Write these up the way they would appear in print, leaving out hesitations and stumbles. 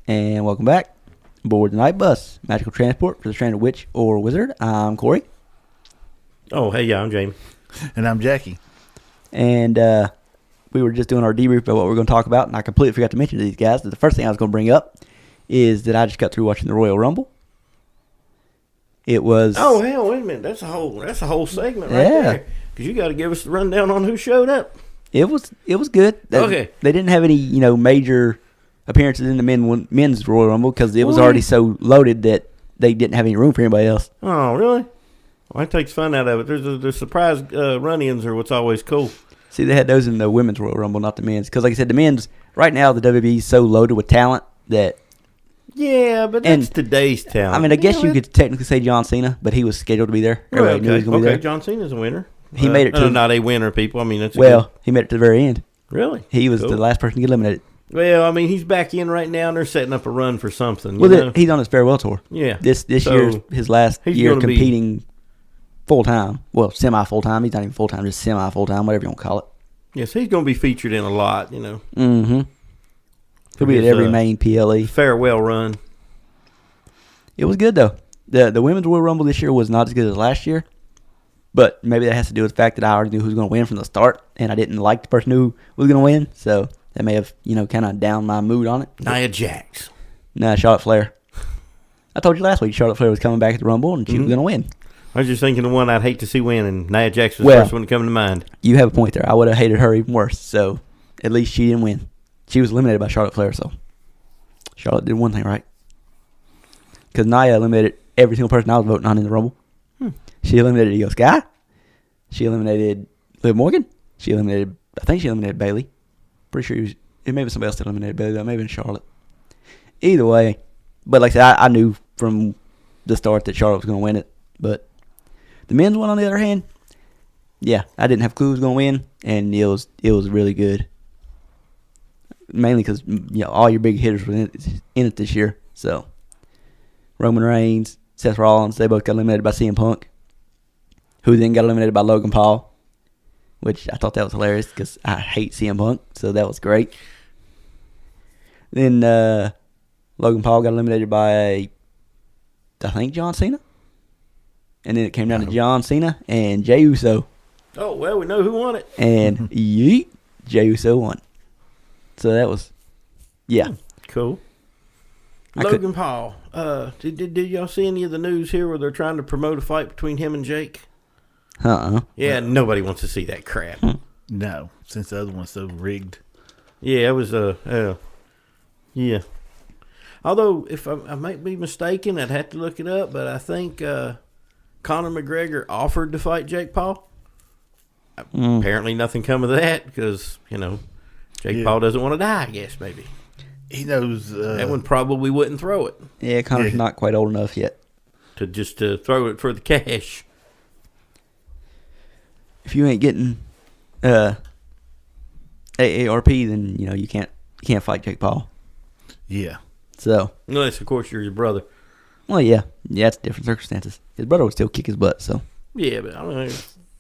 And welcome back aboard the Night Bus, magical transport for the stranded witch or wizard. I'm Corey. Oh, hey, yeah, I'm Jamie. And I'm Jackie. And we were just doing our debrief about what we're going to talk about, and I completely forgot to mention to these guys that the first thing I was going to bring up is that I just got through watching the Royal Rumble. It was... Oh, hell, wait a minute. That's a whole segment right there. Because you got to give us the rundown on who showed up. It was good. They didn't have any, major appearances in the men's Royal Rumble because it was already so loaded that they didn't have any room for anybody else. Oh, really? Well, that takes fun out of it. There's surprise run-ins are what's always cool. See, they had those in the women's Royal Rumble, not the men's. Because, like I said, the men's, right now, the WWE is so loaded with talent that... Yeah, but that's today's talent. I mean, I guess you could technically say John Cena, but he was scheduled to be there. Everybody knew he was going to be there. John Cena's a winner. He made it to... not a winner, people. I mean, that's he made it to the very end. Really? He was the last person to get eliminated. Well, I mean, he's back in right now, and they're setting up a run for something. He's on his farewell tour. Yeah. This year's his last year competing full-time. Well, semi-full-time. He's not even full-time, just semi-full-time, whatever you want to call it. Yes, he's going to be featured in a lot, Mm-hmm. He'll be at every main PLE. Farewell run. It was good, though. The Women's Royal Rumble this year was not as good as last year. But maybe that has to do with the fact that I already knew who was going to win from the start, and I didn't like the person who was going to win. So that may have, kind of downed my mood on it. Nia Jax. Nah, Charlotte Flair. I told you last week Charlotte Flair was coming back at the Rumble, and she was going to win. I was just thinking the one I'd hate to see win, and Nia Jax was the first one to come to mind. You have a point there. I would have hated her even worse. So at least she didn't win. She was eliminated by Charlotte Flair, so Charlotte did one thing right. Because Nia eliminated every single person I was voting on in the Rumble. She eliminated Io Sky. She eliminated Liv Morgan. I think she eliminated Bayley. Pretty sure it may be somebody else that eliminated Bayley, though. Maybe in Charlotte. Either way. But like I said, I knew from the start that Charlotte was going to win it. But the men's one, on the other hand, yeah, I didn't have a clue who was going to win. And it was really good. Mainly because all your big hitters were in it this year. So, Roman Reigns, Seth Rollins, they both got eliminated by CM Punk, who then got eliminated by Logan Paul, which I thought that was hilarious because I hate CM Punk, so that was great. Then Logan Paul got eliminated by, I think, John Cena. And then it came down to John Cena and Jey Uso. Oh, well, we know who won it. And Jey Uso won. So that was, cool. Logan Paul. Did y'all see any of the news here where they're trying to promote a fight between him and Jake? Yeah, nobody wants to see that crap. No, since the other one's so rigged. Yeah, it was yeah. Although, if I might be mistaken, I'd have to look it up, but I think Conor McGregor offered to fight Jake Paul. Apparently nothing come of that because, Jake Paul doesn't want to die, I guess, maybe. He knows... that one probably wouldn't throw it. Yeah, Conor's not quite old enough yet. To throw it for the cash. If you ain't getting AARP, then, you can't fight Jake Paul. Yeah. So... Unless, of course, you're your brother. Well, yeah. Yeah, it's different circumstances. His brother would still kick his butt, so... Yeah, but I mean...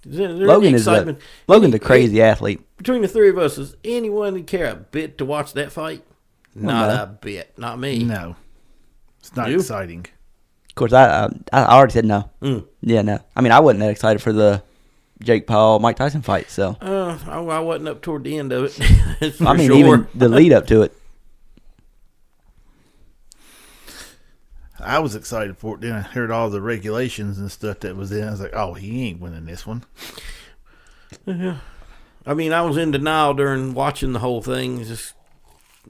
Logan's a crazy athlete. Between the three of us, does anyone care a bit to watch that fight? Not a bit. Not me. No. It's not exciting. Of course, I already said no. Yeah, no. I mean, I wasn't that excited for the Jake Paul-Mike Tyson fight, so. I wasn't up toward the end of it. Even the lead up to it. I was excited for it. Then I heard all the regulations and stuff that was in. I was like, oh, he ain't winning this one. Yeah. I mean, I was in denial during watching the whole thing.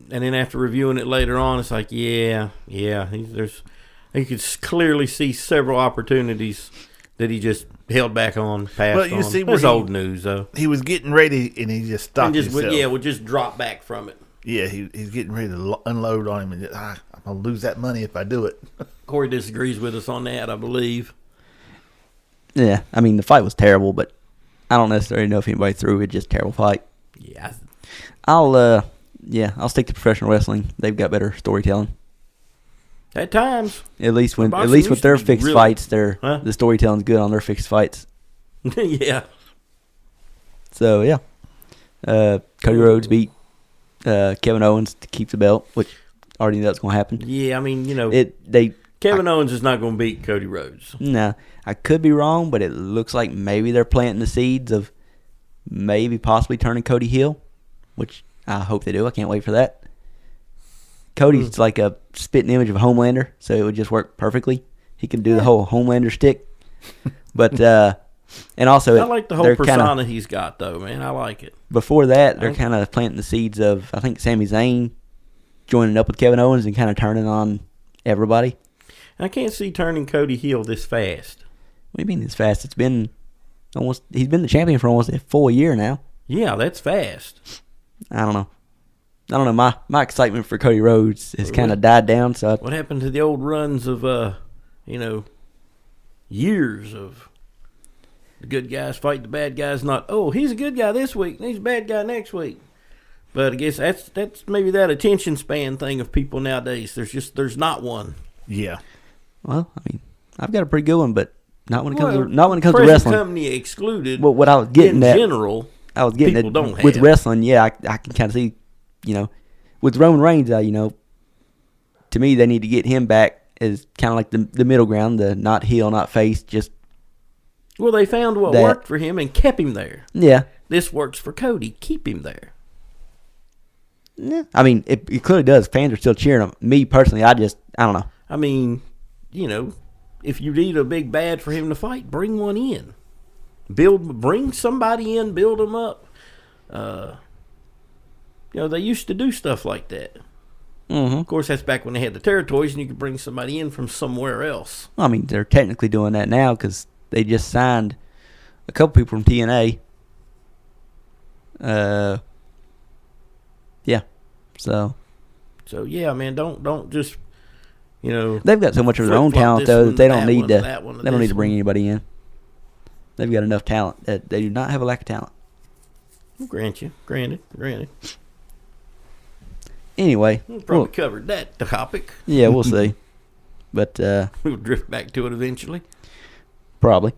And then after reviewing it later on, it's like, you could clearly see several opportunities that he just held back on, passed on. See, it's old news, though. He was getting ready, and he just stopped himself. Would just drop back from it. Yeah, he's getting ready to unload on him, and I'm going to lose that money if I do it. Corey disagrees with us on that, I believe. Yeah, I mean, the fight was terrible, but I don't necessarily know if anybody threw it. Just terrible fight. Yeah. I'll stick to professional wrestling. They've got better storytelling. At times. At least with their fixed fights, the storytelling's good on their fixed fights. Yeah. So, yeah. Cody Rhodes beat Kevin Owens to keep the belt, which already knew that's going to happen. Yeah, I mean, Kevin Owens is not going to beat Cody Rhodes. No, I could be wrong, but it looks like maybe they're planting the seeds of maybe possibly turning Cody heel, which I hope they do. I can't wait for that. Cody's like a spitting image of Homelander, so it would just work perfectly. He can do the whole Homelander stick. But, and also... I like the whole persona he's got, though, man. I like it. Before that, they're kind of planting the seeds of, I think, Sami Zayn joining up with Kevin Owens and kind of turning on everybody. I can't see turning Cody heel this fast. What do you mean this fast? It's been almost... He's been the champion for almost a full year now. Yeah, that's fast. I don't know. My excitement for Cody Rhodes has kind of died down. So what happened to the old runs of, years of the good guys fight the bad guys? Not, he's a good guy this week and he's a bad guy next week. But I guess that's maybe that attention span thing of people nowadays. There's not one. Yeah. Well, I mean, I've got a pretty good one, but not when it comes to wrestling. Company excluded. Well, what I was getting in general, I was getting people don't with have. wrestling. Yeah, I can kind of see, with Roman Reigns, to me they need to get him back as kind of like the middle ground, the not heel, not face, just. Well, they found what worked for him and kept him there. Yeah. This works for Cody. Keep him there. Yeah. I mean, it clearly does. Fans are still cheering him. Me personally, I don't know. I mean, if you need a big bad for him to fight, bring one in. Bring somebody in, build them up. They used to do stuff like that. Mm-hmm. Of course, that's back when they had the territories and you could bring somebody in from somewhere else. I mean, they're technically doing that now because they just signed a couple people from TNA. Yeah. So yeah, man, don't just, they've got so much of their own talent though that they don't need to bring anybody in. They've got enough talent that they do not have a lack of talent. I'll grant you. Granted. Anyway, We'll probably cover that topic. Yeah, we'll see. But we'll drift back to it eventually. Probably.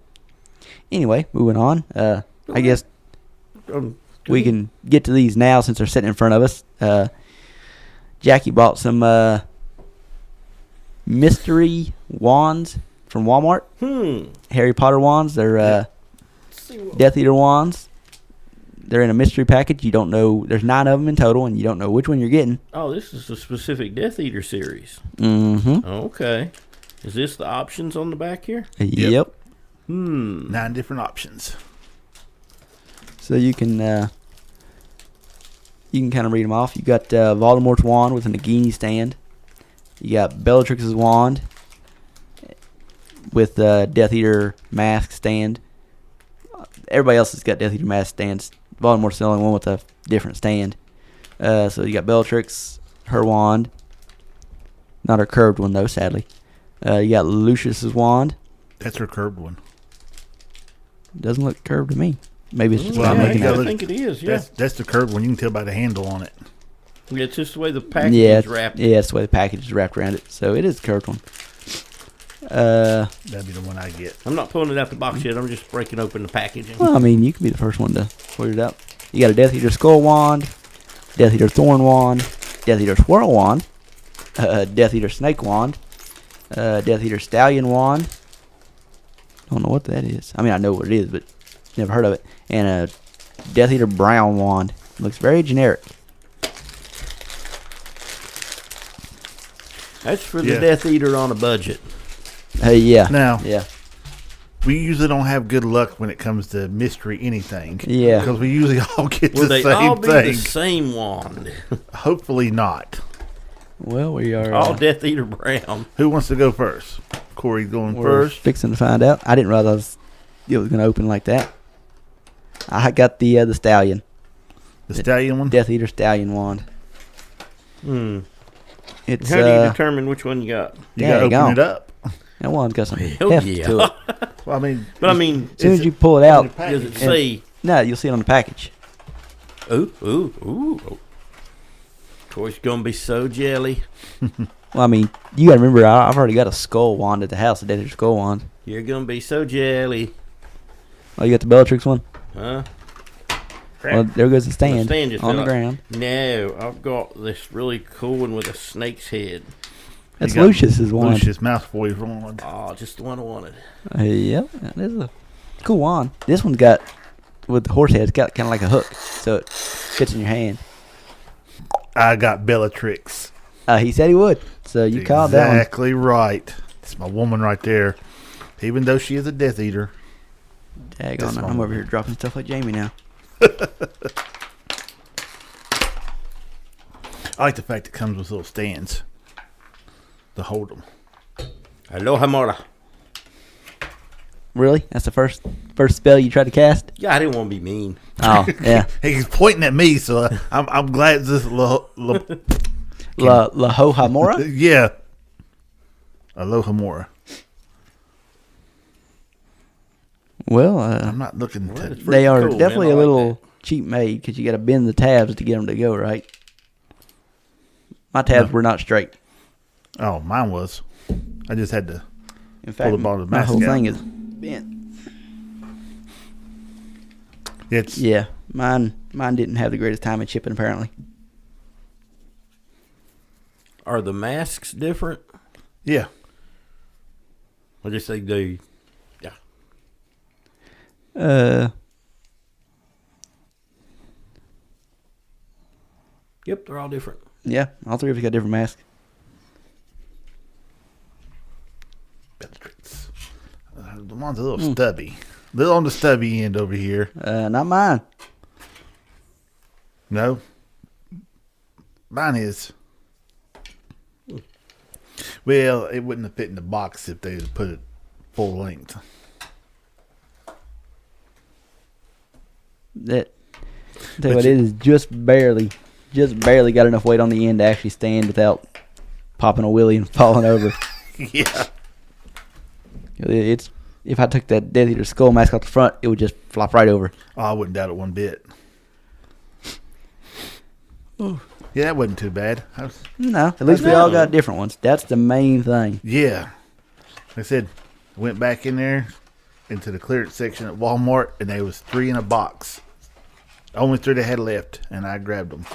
Anyway, moving on. I guess we can get to these now since they're sitting in front of us. Jackie bought some mystery wands from Walmart. Harry Potter wands. They're Death Eater wands. They're in a mystery package. You don't know. There's 9 of them in total, and you don't know which one you're getting. Oh, this is a specific Death Eater series. Mm-hmm. Okay. Is this the options on the back here? Yep. 9 different options. So you can kind of read them off. You got Voldemort's wand with a Nagini stand. You got Bellatrix's wand with Death Eater mask stand. Everybody else has got Death Eater mask stands. Voldemort's the only one with a different stand. So you got Bellatrix, her wand. Not her curved one, though, sadly. You got Lucius's wand. That's her curved one. Doesn't look curved to me. Maybe it's just I making think it is, yeah. That's the curved one. You can tell by the handle on it. Yeah, it's just the way the package is wrapped. Yeah, it's the way the package is wrapped around it. So it is a curved one. That'd be the one I get. I'm not pulling it out the box yet. I'm just breaking open the packaging. Well, I mean, you can be the first one to pull it out. You got a Death Eater skull wand, Death Eater thorn wand, Death Eater swirl wand, Death Eater snake wand, Death Eater stallion wand. Don't know what that is. I mean, I know what it is, but never heard of it. And a Death Eater brown wand. Looks very generic. That's for the Death Eater on a budget. Yeah. Now, yeah. We usually don't have good luck when it comes to mystery anything. Yeah. Because we usually all get the they same all be thing. the same wand? Hopefully not. Well, we are all Death Eater brown. Who wants to go first? Corey's going first. Fixing to find out. I didn't realize it was going to open like that. I got the stallion. The stallion one? Death Eater stallion wand. It's, how do you determine which one you got? You got to open it up. That one's got some Hell heft yeah. to it. Well, I mean, as soon as you pull it out, does it say? No, you'll see it on the package. Ooh. Corey's gonna be so jelly. Well, I mean, you got to remember, I've already got a skull wand at the house, a Death Eater skull wand. You're gonna be so jelly. Oh, you got the Bellatrix one? Huh? Well, there goes the stand, stand just on the fell out. ground. No, I've got this really cool one with a snake's head. That's You got Lucius's wand. Lucius Mouthboy's wand. Oh, just the one I wanted. Yep, that is a cool wand. This one's got, with the horse head, it's got kind of like a hook, so it fits in your hand. I got Bellatrix. He said he would, so you called that one. Exactly right. It's my woman right there. Even though she is a Death Eater. Daggone it, I'm over here dropping stuff like Jamie now. I like the fact it comes with little stands to hold them. Aloha Mora. Really? That's the first spell you tried to cast? Yeah, I didn't want to be mean. Oh, yeah. He's pointing at me, so I'm glad this La Hohamora? yeah. Aloha Mora. Well, I'm not looking to. they are cool, definitely man. I a like little cheap made because you got to bend the tabs to get them to go right. My tabs were not straight. Oh, mine was. I just had to. In fact, the bottom of the my mask whole out. thing is bent. It's Yeah, mine didn't have the greatest time at chipping apparently. Are the masks different? yeah. I guess they do. Yeah. Yep, they're all different. Yeah, all three of us got different masks. Bellatrix. The one's a little stubby. A little on the stubby end over here. Not mine. No. Mine is. Well, it wouldn't have fit in the box if they had put it full length. That tell you what, it is just barely got enough weight on the end to actually stand without popping a wheelie and falling over. Yeah. It's if I took that Death Eater skull mask off the front, it would just flop right over. Oh, I wouldn't doubt it one bit. Yeah, that wasn't too bad. No, at least we all got different ones. That's the main thing. Yeah. Like I said, I went back in there into the clearance section at Walmart, and there was 3 in a box. Only 3 they had left, and I grabbed them.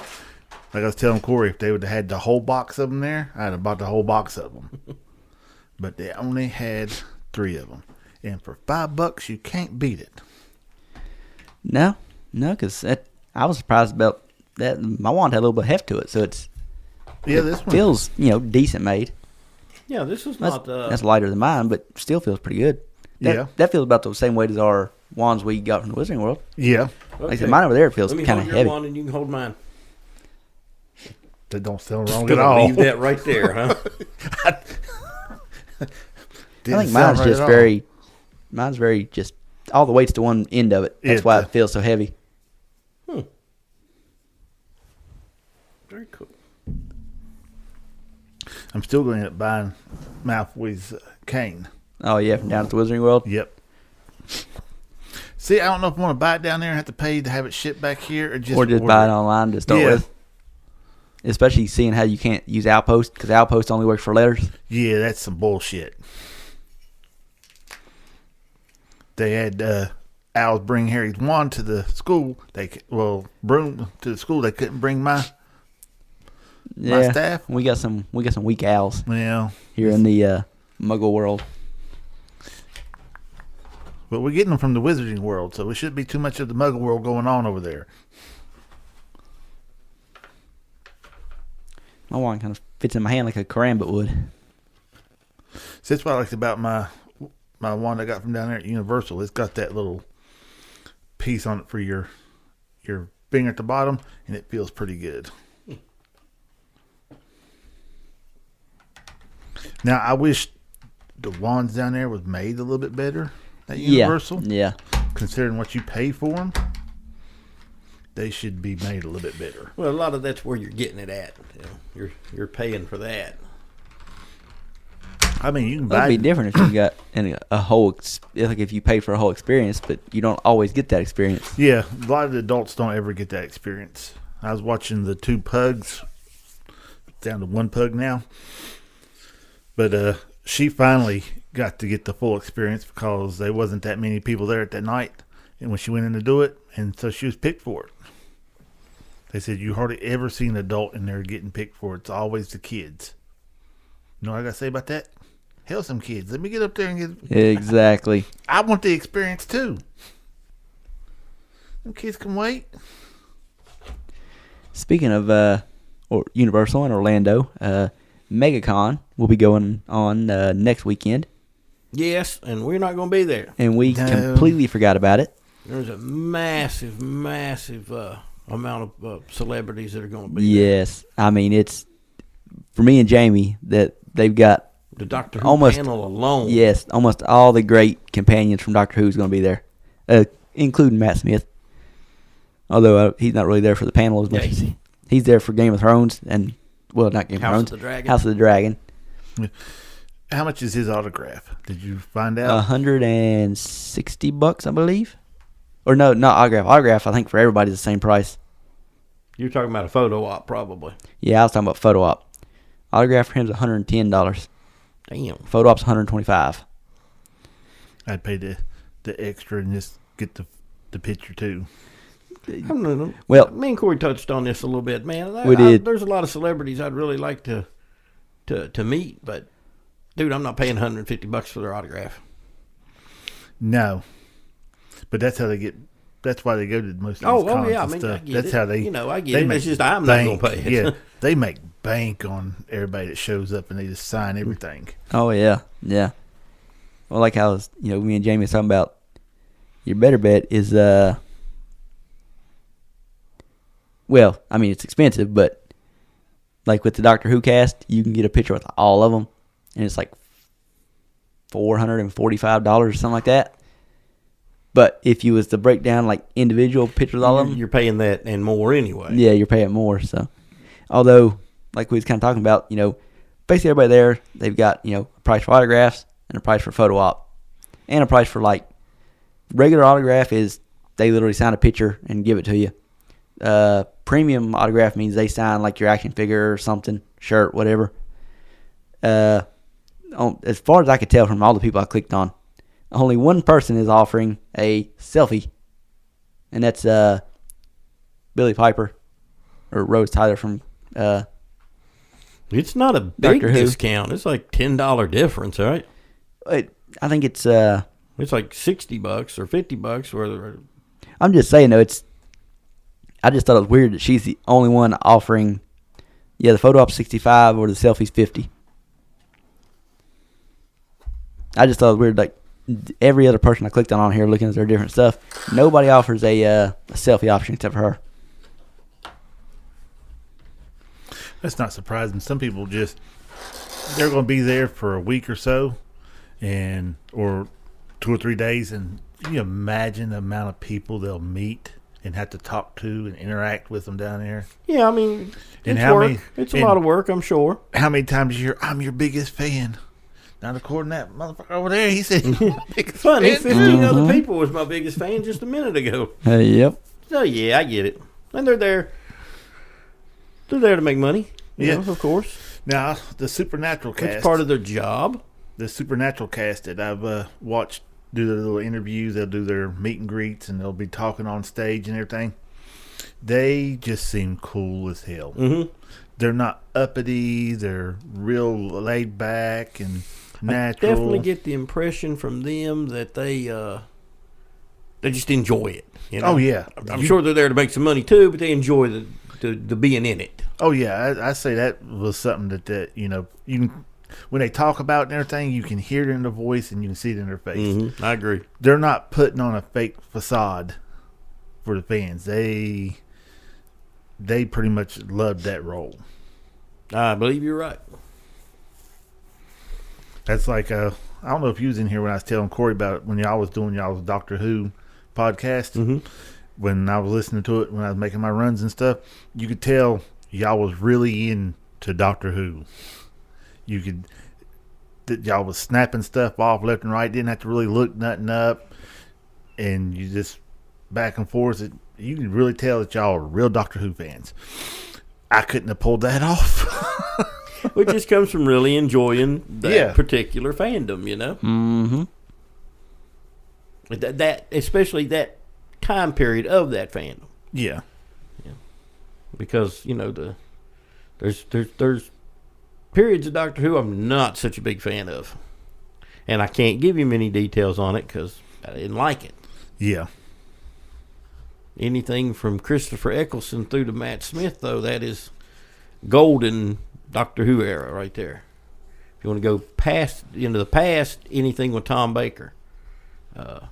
Like I was telling Corey, if they would have had the whole box of them there, I'd have bought the whole box of them. But they only had 3 of them. And for $5, you can't beat it. No, because I was surprised about that. My wand had a little bit of heft to it, so This one feels decent made. Yeah, this is That's, not. that's lighter than mine, but still feels pretty good. That feels about the same weight as our wands we got from the Wizarding World. Yeah. Like I said, mine over there feels Let me kind of hold your heavy. wand and you can hold mine. That don't sound wrong at Gonna all. leave that right there, huh? I think mine's just very just all the weight's to one end of it. That's why it feels so heavy. Very cool. I'm still going to end up buying Malfoy's cane. Oh yeah, from down at the Wizarding World. Yep. See, I don't know if I want to buy it down there and have to pay to have it shipped back here, or just buy it online to start with. Especially seeing how you can't use Outpost because Outpost only works for letters. Yeah, that's some bullshit. They had Owls bring Harry's wand to the school. Broom to the school. They couldn't bring my staff. We got some weak owls Well, here in the Muggle world. but we're getting them from the Wizarding World, so it shouldn't be too much of the Muggle world going on over there. My wand kind of fits in my hand like a karambit would. So that's what I liked about my wand I got from down there at Universal. It's got that little piece on it for your finger at the bottom, and it feels pretty good. Now, I wish the wands down there was made a little bit better at Universal. Yeah. Considering what you pay for them, they should be made a little bit better. Well, a lot of that's where you're getting it at. You know, you're paying for that. I mean, you can That'd buy be different if you got a whole like if you paid for a whole experience, but you don't always get that experience. Yeah, a lot of the adults don't ever get that experience. I was watching the 2 pugs, down to 1 pug now. But she finally got to get the full experience because there wasn't that many people there at that night. And when she went in to do it, and so she was picked for it. They said you hardly ever see an adult in there getting picked for it. It's always the kids. You know what I got to say about that? Hell, some kids. Let me get up there and get... Exactly. I want the experience, too. Them kids can wait. Speaking of Universal in Orlando, MegaCon will be going on next weekend. Yes, and we're not going to be there. And we completely forgot about it. There's a massive amount of celebrities that are going to be Yes. I mean, it's, for me and Jamie, that they've got the Doctor Who panel alone. Yes, almost all the great companions from Doctor Who is going to be there, including Matt Smith. Although he's not really there for the panel as much as he's there for Game of Thrones and, well, not Game of Thrones. House of the Dragon. How much is his autograph? Did you find out? $160, I believe. Or no, not autograph. Autograph, I think, for everybody's the same price. You're talking about a photo op, probably. Yeah, I was talking about photo op. Autograph for him is $110. Damn. Photo op's $125. I'd pay the extra and just get the picture too. I don't know. Well, me and Corey touched on this a little bit, man. We did. There's a lot of celebrities I'd really like to meet, but dude, I'm not paying $150 for their autograph. No, but that's how they get. That's why they go to most of these cons yeah. I and mean, stuff. I get That's it. how they. You know, I get they it. make It's just I'm not bank. gonna pay it. Yeah, they make bank on everybody that shows up and they just sign everything. Oh yeah, yeah. Well, like how me and Jamie was talking about. Your better bet is well, I mean it's expensive, but like with the Doctor Who cast, you can get a picture with all of them, and it's like $445 or something like that. But if you was to break down like individual pictures of all of them, you're paying that and more anyway. Yeah, you're paying more. So, although like we was kind of talking about, basically everybody there, they've got a price for autographs and a price for photo op, and a price for like regular autograph is they literally sign a picture and give it to you. Premium autograph means they sign like your action figure or something, shirt, whatever. As far as I could tell from all the people I clicked on, only one person is offering a selfie, and that's Billy Piper or Rose Tyler from It's not a big discount. It's like $10 difference, right? I think it's like $60 or $50. Where I'm just saying though, I just thought it was weird that she's the only one offering. Yeah, the photo op's $65 or the selfie's $50. I just thought it was weird. Like every other person I clicked on here, looking at their different stuff, nobody offers a selfie option except for her. That's not surprising. Some people they're going to be there for a week or so, or 2 or 3 days, and can you imagine the amount of people they'll meet and have to talk to and interact with them down there? Yeah, I mean, it's work. It's a lot of work, I'm sure. How many times you hear, "I'm your biggest fan"? Not according to that motherfucker over there. He said, funny, 15 other people was my biggest fan just a minute ago. Yep. So, yeah, I get it. And they're there. They're there to make money. You know, of course. Now, the Supernatural cast. It's part of their job. The Supernatural cast that I've watched do their little interviews. They'll do their meet and greets, and they'll be talking on stage and everything. They just seem cool as hell. Mm-hmm. They're not uppity. They're real laid back and natural. I definitely get the impression from them that they just enjoy it. Oh yeah, I'm sure they're there to make some money too, but they enjoy the being in it. Oh yeah, I say that was something that you can, when they talk about and everything, you can hear it in their voice and you can see it in their face. Mm-hmm. I agree. They're not putting on a fake facade for the fans. They pretty much loved that role. I believe you're right. That's like I don't know if you was in here when I was telling Corey about it when y'all was doing y'all's Doctor Who podcast. Mm-hmm. When I was listening to it when I was making my runs and stuff, you could tell y'all was really into Doctor Who. You could that y'all was snapping stuff off left and right. Didn't have to really look nothing up, and you just back and forth. You can really tell that y'all are real Doctor Who fans. I couldn't have pulled that off. It just comes from really enjoying that particular fandom, Mm-hmm. That especially that time period of that fandom. Yeah. Because there's periods of Doctor Who I'm not such a big fan of, and I can't give you many details on it because I didn't like it. Yeah. Anything from Christopher Eccleston through to Matt Smith, though, that is golden Doctor Who era right there. If you want to go into the past, anything with Tom Baker. Like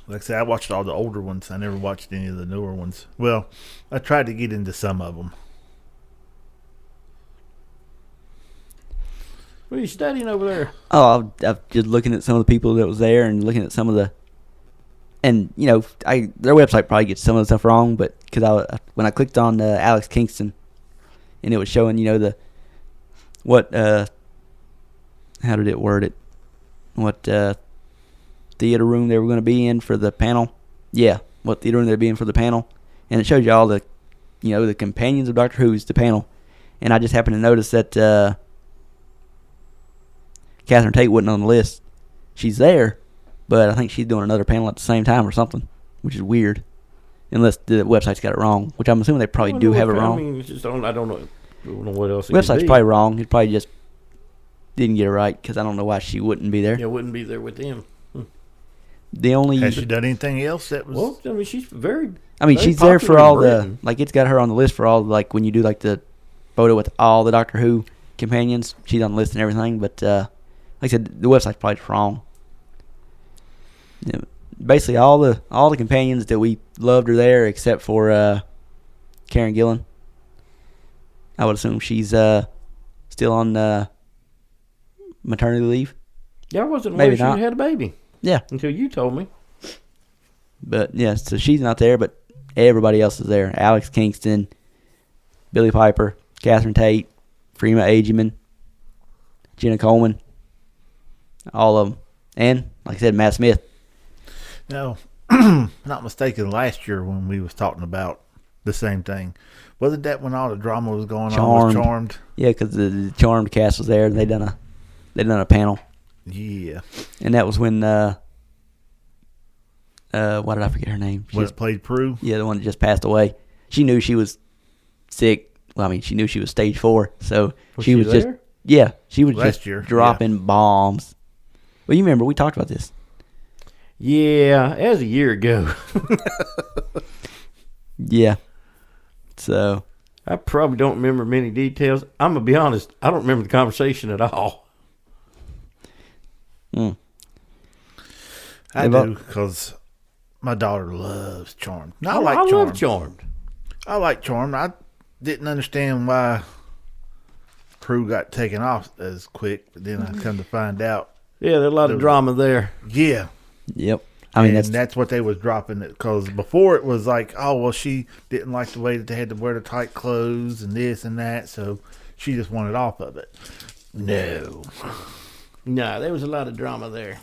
I said, I watched all the older ones. I never watched any of the newer ones. Well, I tried to get into some of them. What are you studying over there? Oh, I'm just looking at some of the people that was there and looking at some of the, and their website probably gets some of the stuff wrong, but because when I clicked on Alex Kingston, and it was showing how did it word it, what theater room they were going to be in for the panel, what theater room they'd be in for the panel, and it shows you all the, the companions of Doctor Who's the panel, and I just happened to notice that. Catherine Tate wasn't on the list. She's there, but I think she's doing another panel at the same time or something, which is weird. Unless the website's got it wrong, which I'm assuming they probably do have it wrong. I mean, I don't know what else. Website's probably wrong. It probably just didn't get it right because I don't know why she wouldn't be there. Yeah, wouldn't be there with them. The only has she done anything else that was? Well, I mean, she's very. I mean, very she's there for popular all in Britain. it's got her on the list for all when you do the photo with all the Doctor Who companions. She's on the list and everything, but. Like I said, the website's probably wrong. Basically, all the companions that we loved are there, except for Karen Gillan. I would assume she's still on maternity leave. Yeah, I wasn't Maybe aware not. she had a baby. Yeah, Until you told me. but yeah, so she's not there, but everybody else is there. Alex Kingston, Billy Piper, Catherine Tate, Freema Agyeman, Jenna Coleman. All of them. And, like I said, Matt Smith. No, not mistaken, last year when we was talking about the same thing. Wasn't that when all the drama was going on with Charmed? Yeah, because the Charmed cast was there, and they done a panel. Yeah. And that was when, why did I forget her name? What played Prue? Yeah, the one that just passed away. She knew she was sick. Well, I mean, she knew she was stage 4, so she was there? just, yeah, she was Last just year, dropping bombs. Well, you remember, we talked about this. Yeah, as a year ago. Yeah. So. I probably don't remember many details. I'm going to be honest, I don't remember the conversation at all. I do, because my daughter loves Charmed. I love Charmed. I like Charmed. I didn't understand why Prue got taken off as quick, but then I come to find out. Yeah, there's a lot of drama there. Yeah. Yep. I mean, that's what they was dropping it, because before it was like, oh, well, she didn't like the way that they had to wear the tight clothes and this and that, so she just wanted off of it. No, there was a lot of drama there.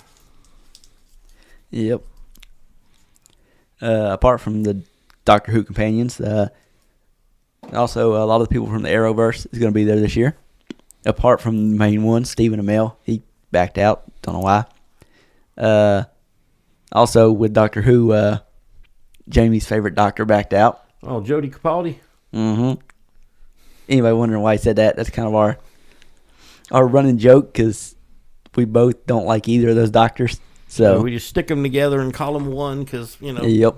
Yep. Apart from the Doctor Who companions, also a lot of the people from the Arrowverse is going to be there this year. Apart from the main one, Stephen Amell, he backed out. Don't know why. Also with Doctor Who, Jamie's favorite doctor backed out. Oh, Jodie Capaldi? Mm-hmm. Anybody wondering why he said that? That's kind of our running joke, because we both don't like either of those doctors. So we just stick them together and call them one, because, Yep.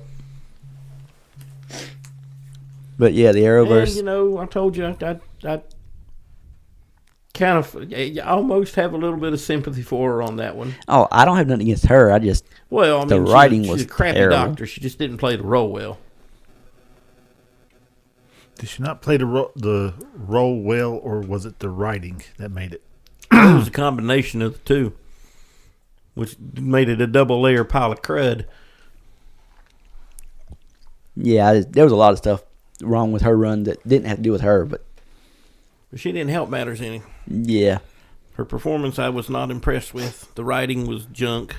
But yeah, the Arrowverse. And, I told you, I kind of I almost have a little bit of sympathy for her on that one. Oh, I don't have nothing against her. I just the writing was she's a crappy terrible. doctor. She just didn't play the role well. Did she not play the role well, or was it the writing that made it? It was a combination of the two, which made it a double layer pile of crud. Yeah, there was a lot of stuff wrong with her run that didn't have to do with her, but she didn't help matters any. Yeah. Her performance I was not impressed with. The writing was junk.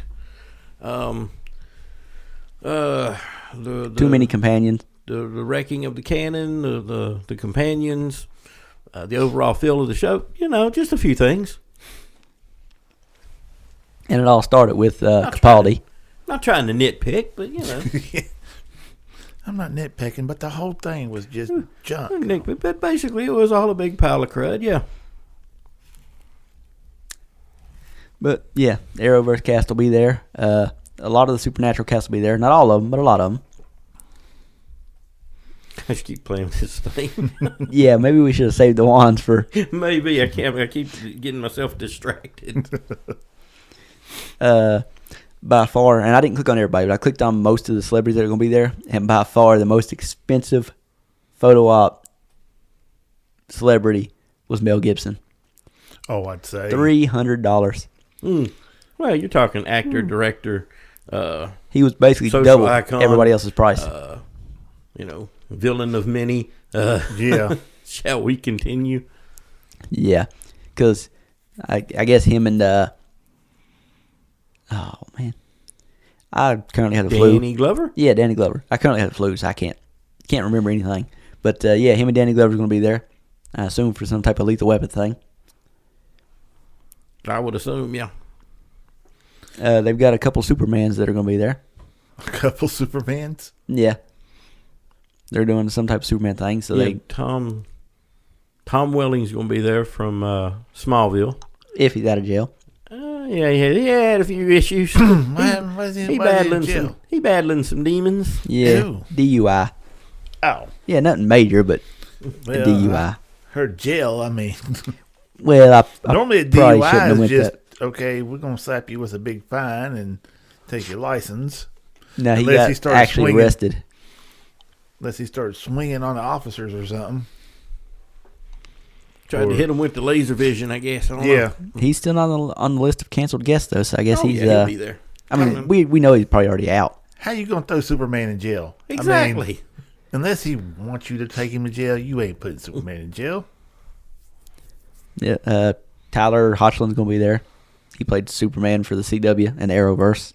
Too many companions. The wrecking of the canon, the companions, the overall feel of the show. Just a few things. And it all started with Capaldi. Not trying to nitpick, but I'm not nitpicking, but the whole thing was just junk. But basically, it was all a big pile of crud. Yeah. But yeah, the Arrowverse cast will be there. A lot of the Supernatural cast will be there. Not all of them, but a lot of them. I just keep playing this thing. Yeah, maybe we should have saved the wands for. Maybe I can't. I keep getting myself distracted. By far, and I didn't click on everybody, but I clicked on most of the celebrities that are going to be there, and by far the most expensive photo op celebrity was Mel Gibson. Oh, I'd say $300. Well, you're talking actor, director. He was basically Social double icon, everybody else's price. Villain of many. yeah. Shall we continue? Yeah, because I guess him and oh man, I currently have the flu. Danny Glover. Yeah, Danny Glover. I currently have the flu, so I can't remember anything. But yeah, him and Danny Glover's going to be there. I assume for some type of lethal weapon thing. I would assume, yeah. They've got a couple Supermans that are going to be there. A couple Supermans? Yeah. They're doing some type of Superman thing. So Tom Welling's going to be there from Smallville. If he's out of jail. He had a few issues. He battling some demons. Yeah. Ew. DUI. Oh. Yeah, nothing major, but Well, a DUI. Her jail, I mean. Well, I normally a probably shouldn't have DUI is went just, that. okay, we're going to slap you with a big fine and take your license. No, he Unless he got started actually swinging. arrested. Unless he starts swinging on the officers or something. Tried to hit him with the laser vision, I guess. I don't Yeah. know. He's still not on the list of canceled guests, though, so I guess he's... he'll be there. I mean, we know he's probably already out. How you going to throw Superman in jail? Exactly. I mean, unless he wants you to take him to jail, you ain't putting Superman in jail. Yeah, Tyler Hoechlin's going to be there. He played Superman for the CW and Arrowverse.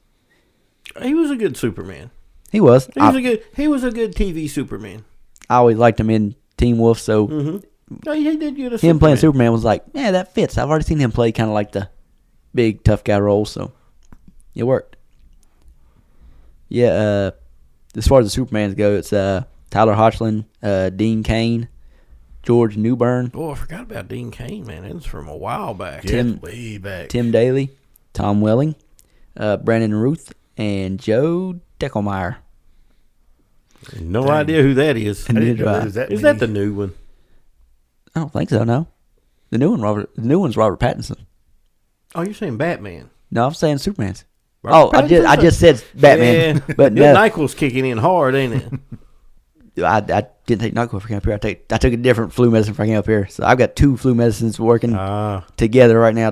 He was a good Superman. He was. He was a good TV Superman. I always liked him in Teen Wolf, so He did good. him playing Superman was like, yeah, that fits. I've already seen him play kind of like the big tough guy role, so it worked. Yeah, as far as the Supermans go, it's Tyler Hoechlin, Dean Cain, George Newbern. Oh, I forgot about Dean Cain, man. It was from a while back. Way back. Tim Daly, Tom Welling, Brandon Ruth, and Joe Deckelmeyer. No idea who that is. And I didn't neither know do I. it was that Is many. that the new one? I don't think so, no. The new one's Robert Pattinson. Oh, you're saying Batman. No, I'm saying Superman's. Robert I Pattinson's just said Batman, Yeah. but Your no, NyQuil's kicking in hard, ain't it? I didn't take NyQuil for came up here. I took a different flu medicine for came up here. So I've got two flu medicines working together right now.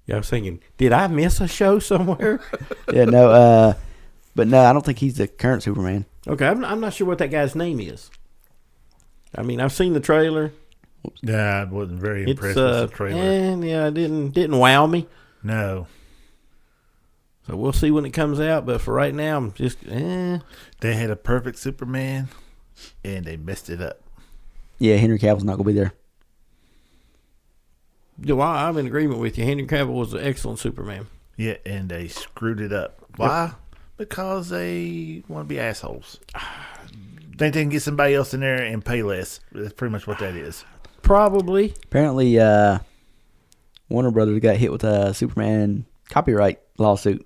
Yeah, I was thinking, did I miss a show somewhere? But no, I don't think he's the current Superman. Okay, I'm not sure what that guy's name is. I mean, I've seen the trailer. Nah, I wasn't very It's impressed with the trailer. it didn't wow me. No. So we'll see when it comes out. But for right now, I'm just They had a perfect Superman, and they messed it up. Yeah, Henry Cavill's not gonna be there. Well, I'm in agreement with you. Henry Cavill was an excellent Superman. Yeah, and they screwed it up. Why? Because they want to be assholes. Think they can get somebody else in there and pay less. That's pretty much what that is. Probably. Apparently, Warner Brothers got hit with a Superman copyright lawsuit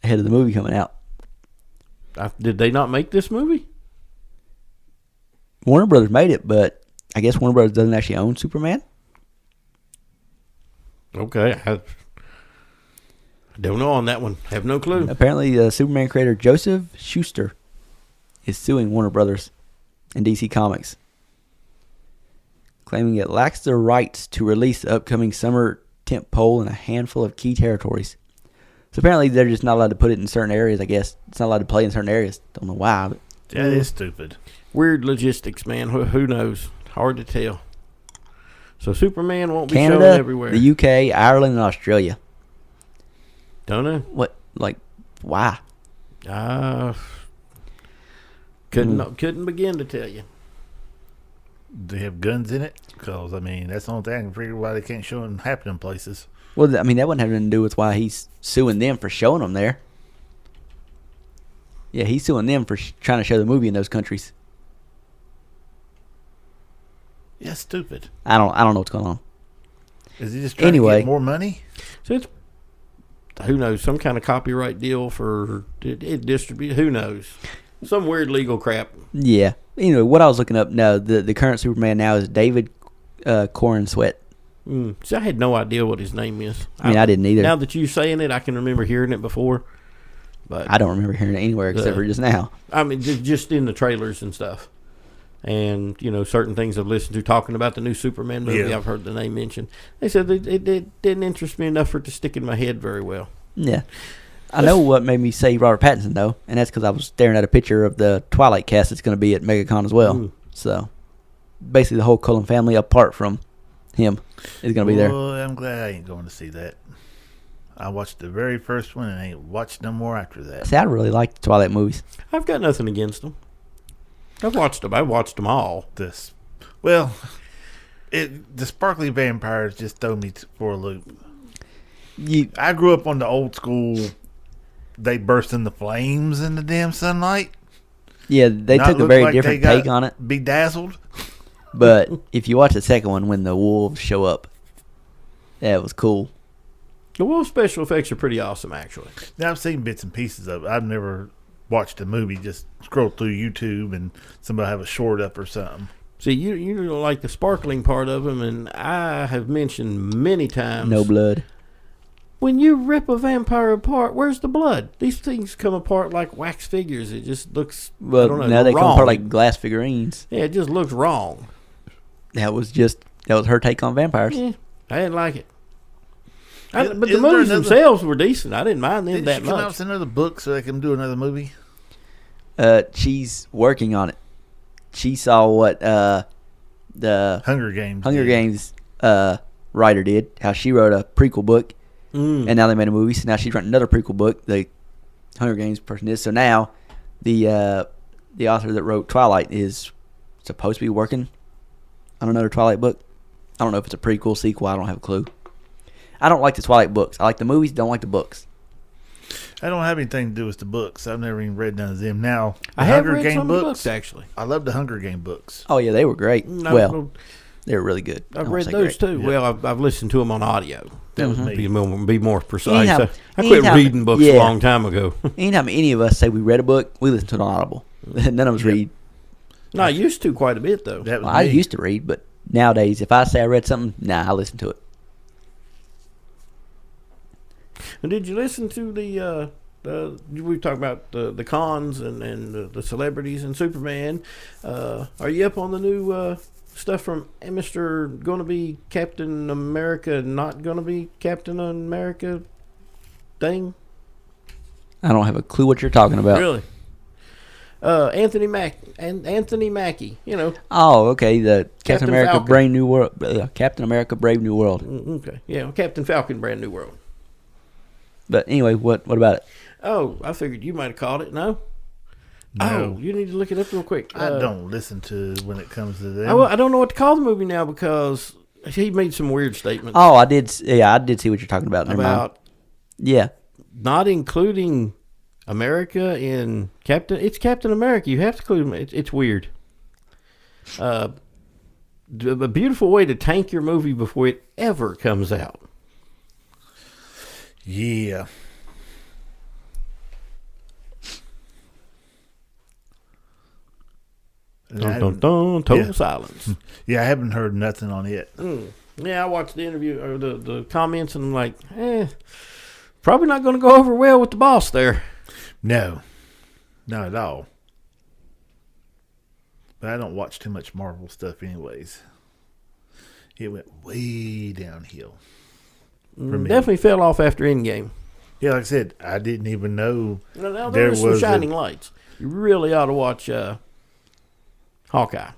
ahead of the movie coming out. Did they not make this movie? Warner Brothers made it, but I guess Warner Brothers doesn't actually own Superman. Okay. I don't know on that one. Have no clue. Apparently, Superman creator Joseph Schuster is suing Warner Brothers and DC Comics, claiming it lacks the rights to release the upcoming summer tentpole in a handful of key territories. So apparently, they're just not allowed to put it in certain areas. I guess it's not allowed to play in certain areas. Don't know why, but That is stupid. Weird logistics, man. Who knows? Hard to tell. So Superman won't be Canada, shown everywhere. the UK, Ireland, and Australia. Don't know. What? Like, why? Couldn't begin to tell you. Do they have guns in it? Because, I mean, that's the only thing I can figure why they can't show them happening places. Well, I mean, that wouldn't have anything to do with why he's suing them for showing them there. Yeah, he's suing them for trying to show the movie in those countries. Yeah, stupid. I don't know what's going on. Is he just trying to get more money? So it's, who knows, some kind of copyright deal for it distribute. Who knows? Some weird legal crap. Yeah. Anyway, what I was looking up, no, the current Superman now is David Corn Sweat. See, I had no idea what his name is. I mean, I didn't either. Now that you're saying it, I can remember hearing it before. But I don't remember hearing it anywhere except for just now. I mean, just in the trailers and stuff. And, certain things I've listened to talking about the new Superman movie, Yeah. I've heard the name mentioned. They said it didn't interest me enough for it to stick in my head very well. Yeah. I know what made me say Robert Pattinson, though, and that's because I was staring at a picture of the Twilight cast that's going to be at MegaCon as well. So, basically, the whole Cullen family, apart from him, is going to be there. Well, I'm glad I ain't going to see that. I watched the very first one and ain't watched no more after that. See, I really like the Twilight movies. I've got nothing against them. I've watched them. I've watched them all. The sparkly vampires just throw me for a loop. I grew up on the old school. They burst into flames in the damn sunlight. Yeah, they took a very different take on it. Bedazzled. But if you watch the second one, when the wolves show up, that was cool. The wolf special effects are pretty awesome, actually. Now, I've seen bits and pieces of it. I've never watched the movie. Just scroll through YouTube and somebody have a short up or something. See, you don't like the sparkling part of them, and I have mentioned many times. No blood. When you rip a vampire apart, where's the blood? These things come apart like wax figures. It just looks, well, I don't know, now they wrong. come apart like glass figurines. Yeah, it just looks wrong. That was her take on vampires. Yeah, I didn't like it. But the Isn't movies there another- themselves were decent. I didn't mind them Didn't that she come out much. with another book so they can do another movie? She's working on it. She saw what the Hunger Games. Hunger Games writer did, how she wrote a prequel book, and now they made a movie. So now she's writing another prequel book. The Hunger Games person is. So now the author that wrote Twilight is supposed to be working on another Twilight book. I don't know if it's a prequel, sequel. I don't have a clue. I don't like the Twilight books. I like the movies. Don't like the books. I don't have anything to do with the books. I've never even read none of them. Now, I have read some of the books, actually. I love the Hunger Game books. Oh yeah, they were great. No, they were really good. I've read those too. Yeah. Well, I've listened to them on audio. That was me. Be more precise. Anytime- I quit anytime- reading books yeah. a long time ago. Anytime any of us say we read a book, we listen to it on Audible. None of us read. No, I used to quite a bit though. That was Well, I me. used to read, but nowadays, if I say I read something, I listen to it. And did you listen to we talked about the cons and the celebrities and Superman. Are you up on the new stuff from Mr. Gonna Be Captain America, not gonna be Captain America thing? I don't have a clue what you're talking about. Really? Anthony Mackie, Oh, okay. The Captain Captain America Falcon. Brave New World. Captain America Brave New World. Okay, yeah, Captain Falcon, Brand New World. But anyway, what about it? Oh, I figured you might have caught it. No. No. Oh, you need to look it up real quick. I don't listen to when it comes to them. I don't know what to call the movie now because he made some weird statements Oh, I did. Yeah, I did see what you're talking about. Never mind. about Yeah. not including America in Captain. It's Captain America. You have to include him. It's weird. A beautiful way to tank your movie before it ever comes out. Yeah. Dun, dun, dun, total Yeah. silence. Yeah, I haven't heard nothing on it. Yeah, I watched the interview or the comments and I'm like, probably not going to go over well with the boss there. No, not at all. But I don't watch too much Marvel stuff anyways. It went way downhill. For me. Definitely fell off after Endgame. Yeah, like I said, I didn't even know Now, there there's some was shining lights. You really ought to watch Hawkeye.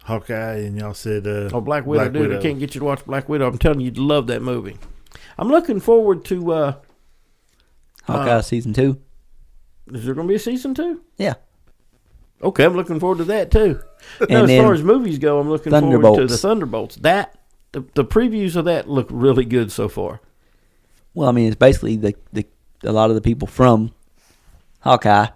Hawkeye, and y'all said Black Widow. Dude, I can't get you to watch Black Widow. I'm telling you, you'd love that movie. I'm looking forward to... Hawkeye season 2. Is there going to be a season 2? Yeah. Okay, I'm looking forward to that too. Now, And as then far as movies go, I'm looking forward to Thunderbolts. the Thunderbolts. That the previews of that look really good so far. Well, I mean, it's basically a lot of the people from Hawkeye.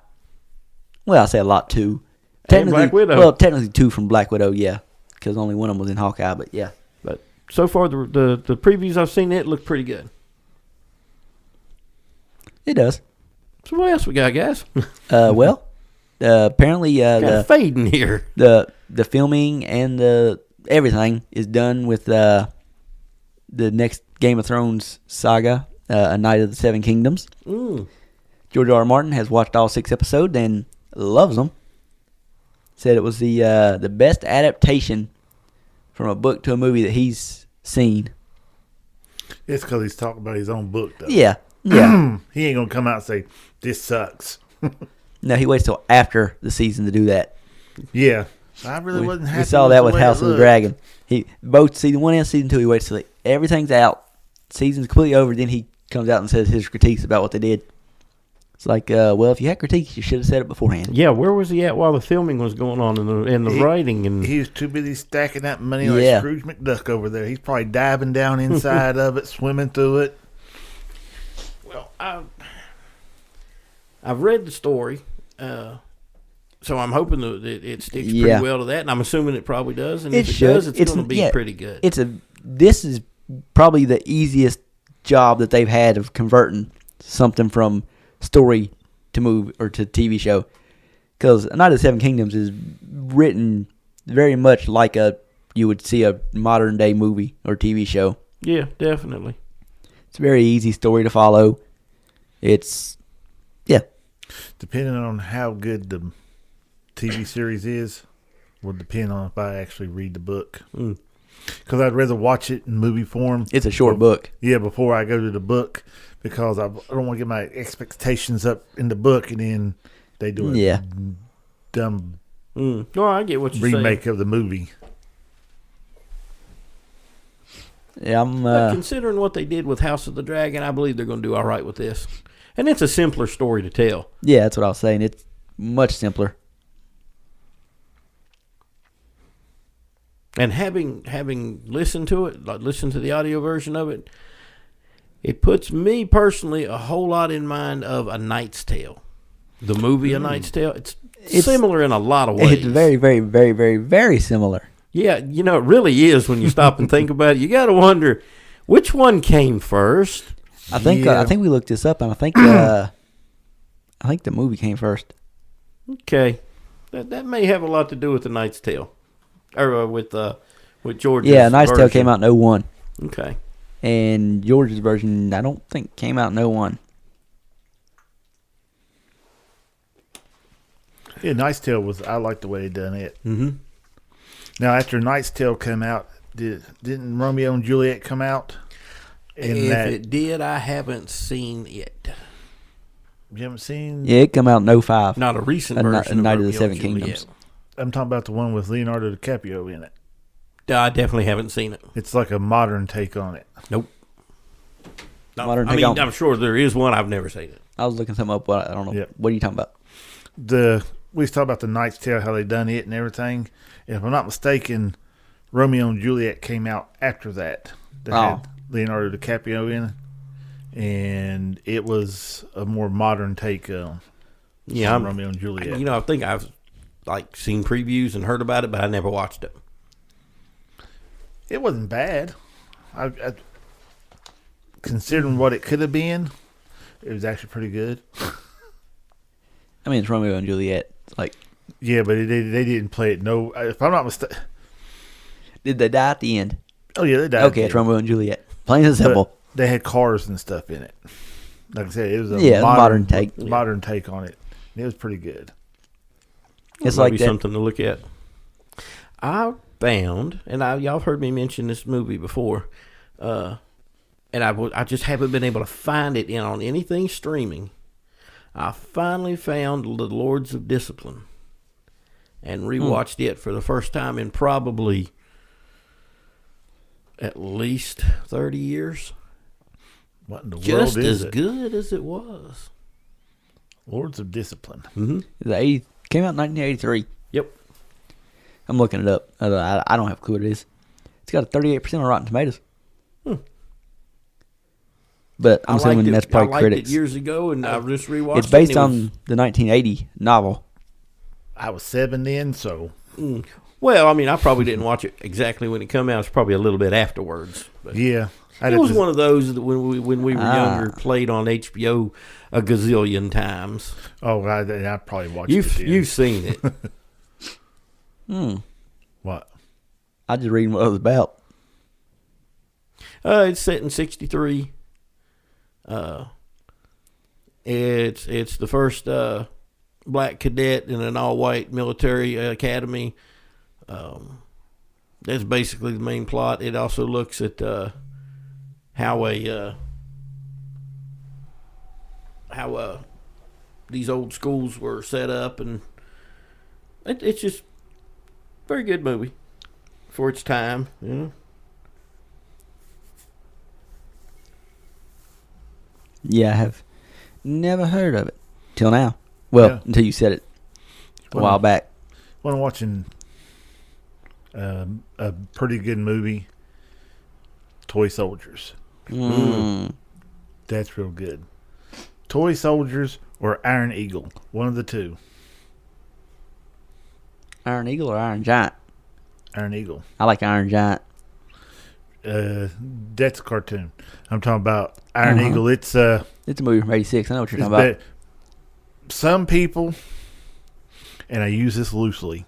Well, I say a lot too. And Black Widow. Well, technically 2 from Black Widow, yeah, because only one of them was in Hawkeye. But yeah, But so far, the previews I've seen, it look pretty good. it does. So what else we got, guys? Well, apparently Kind of fading here. the filming and the everything is done with the next Game of Thrones saga, A Night of the Seven Kingdoms. George R. R. Martin has watched all 6 episodes and loves them. Said it was the best adaptation from a book to a movie that he's seen. It's because he's talking about his own book, though. Yeah. He ain't going to come out and say, this sucks. No, he waits till after the season to do that. Yeah. I really wasn't happy. We saw that with the way House it of the looked. Dragon. He both season 1 and season 2. He waits till everything's out, season's completely over. Then he comes out and says his critiques about what they did. It's like, well, if you had critiques, you should have said it beforehand. Yeah, where was he at while the filming was going on in the writing? And He was too busy stacking that money like Yeah. Scrooge McDuck over there. He's probably diving down inside of it, swimming through it. well, I've read the story, so I'm hoping that it sticks pretty Yeah. well to that, and I'm assuming it probably does. And It if it should. does, it's going to be yeah, pretty good. This is probably the easiest job that they've had of converting something from story to movie or to TV show, because A Night of the Seven Kingdoms is written very much like you would see a modern day movie or TV show. Yeah, definitely. It's a very easy story to follow. It's Depending on how good the TV series is, will depend on if I actually read the book. Because I'd rather watch it in movie form. a short book. Yeah, before I go to the book, because I don't want to get my expectations up in the book and then they do a Yeah. dumb No, I get what you're saying. remake of the movie. Yeah, I'm. But considering what they did with House of the Dragon, I believe they're going to do all right with this. And it's a simpler story to tell. Yeah, that's what I was saying. It's much simpler. And having listened to it, like listened to the audio version of it, it puts me personally a whole lot in mind of A Knight's Tale. The movie A Knight's Tale. It's similar in a lot of ways. It's very, very, very, very, very similar. Yeah, it really is when you stop and think about it. You got to wonder which one came first. I think Yeah. I think we looked this up, and I think the movie came first. Okay, that may have a lot to do with The Knight's Tale, or with George's. Yeah, Knight's Tale version. came out in 01. Okay. And George's version, I don't think came out in 01. Yeah, Knight's Tale was. I like the way they done it. Mm-hmm. Now, after Knight's Tale came out, didn't Romeo and Juliet come out? If it did, I haven't seen it. You haven't seen? Yeah, it came out in 05. Not a recent A version. Night of the Romeo Seven and Juliet. Kingdoms. I'm talking about the one with Leonardo DiCaprio in it. I definitely haven't seen it. It's like a modern take on it. Nope. No, Modern I take mean, on- I'm sure there is one. I've never seen it. I was looking something up, but I don't know. Yeah. What are you talking about? We was talking about the Knight's Tale, how they done it and everything. And if I'm not mistaken, Romeo and Juliet came out after that. That had Leonardo DiCaprio in it. And it was a more modern take on Romeo and Juliet. I think I've seen previews and heard about it, but I never watched it. It wasn't bad. I considering what it could have been, it was actually pretty good. I mean, it's Romeo and Juliet. It's like, Yeah, but they didn't play it. No, if I'm not mistaken. did they die at the end? Oh yeah, they died. Okay, it's Romeo and Juliet. Plain and simple. But they had cars and stuff in it. Like I said, it was a modern take. Modern take on it. And it was pretty good. It's Might like be that. something to look at. I found, and y'all have heard me mention this movie before, and I just haven't been able to find it on anything streaming. I finally found The Lords of Discipline and rewatched it for the first time in probably at least 30 years. What in the Just world is as it? good as it was. Lords of Discipline. Mm-hmm. Came out in 1983. Yep. I'm looking it up. I don't have a clue what it is. It's got a 38% on Rotten Tomatoes. But I'm assuming that's probably I liked critics. it years ago, and I just rewatched it. It's based on the 1980 novel. I was 7 then, so. Well, I mean, I probably didn't watch it exactly when it came out. It's probably a little bit afterwards. But Yeah. it was one of those that when we were younger, played on HBO a gazillion times. Oh, I probably watched it then. You've seen it. What? I just reading what it was about. It's set in 1963. It's the first black cadet in an all-white military academy. That's basically the main plot. It also looks at how these old schools were set up, and it's just a very good movie for its time, you know. Yeah, I have never heard of it till now. Well, Yeah. until you said it a Well, while back. When I'm watching a pretty good movie, Toy Soldiers. That's real good. Toy Soldiers or Iron Eagle. One of the two. Iron Eagle or Iron Giant? Iron Eagle. I like Iron Giant. That's a cartoon. I'm talking about Iron Eagle. It's a movie from '86. I know what you're talking about. Some people, and I use this loosely,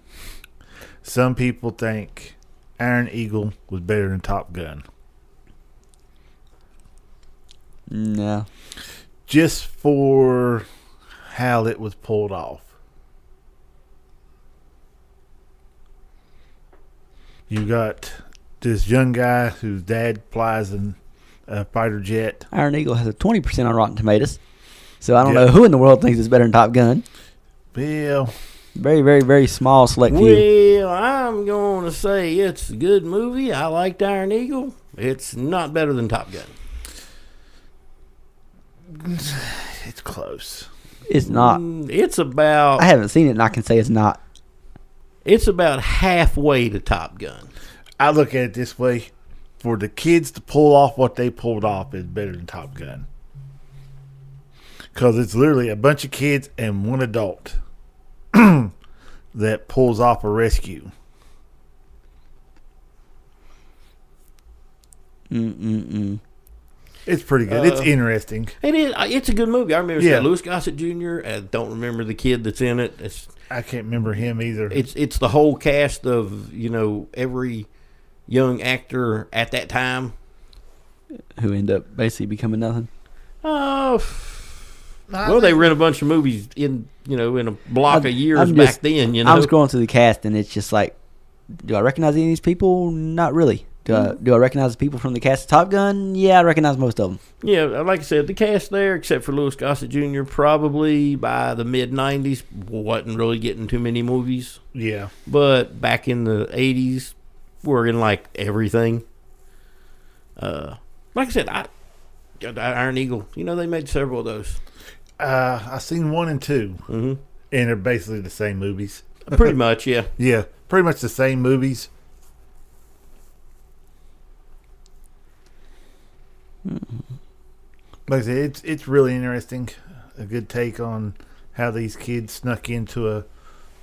some people think Iron Eagle was better than Top Gun. No. Just for how it was pulled off. You got this young guy whose dad flies a fighter jet. Iron Eagle has a 20% on Rotten Tomatoes. So I don't know who in the world thinks it's better than Top Gun. Well, very, very, very small select few. Well, I'm going to say it's a good movie. I liked Iron Eagle. It's not better than Top Gun. it's close. It's not. It's about. I haven't seen it, and I can say it's not. It's about halfway to Top Gun. I look at it this way: for the kids to pull off what they pulled off is better than Top Gun, because it's literally a bunch of kids and one adult that pulls off a rescue. It's pretty good. It's interesting. It is. It's a good movie. I remember Yeah. Louis Gossett Jr. I don't remember the kid that's in it. I can't remember him either. It's the whole cast of every young actor at that time. Who end up basically becoming nothing. Well, they rent a bunch of movies in a block of years I'm back then. I'm scrolling through the cast, and it's just like, do I recognize any of these people? Not really. Do I recognize the people from the cast of Top Gun? Yeah, I recognize most of them. Yeah, like I said, the cast there, except for Louis Gossett Jr., probably by the mid-'90s, wasn't really getting too many movies. Yeah. But back in the 80s, we're in, like, everything. Like I said, Iron Eagle, they made several of those. I seen 1 and 2, and they're basically the same movies. Pretty much, yeah. Yeah, pretty much the same movies. Like I said, it's really interesting. A good take on how these kids snuck into a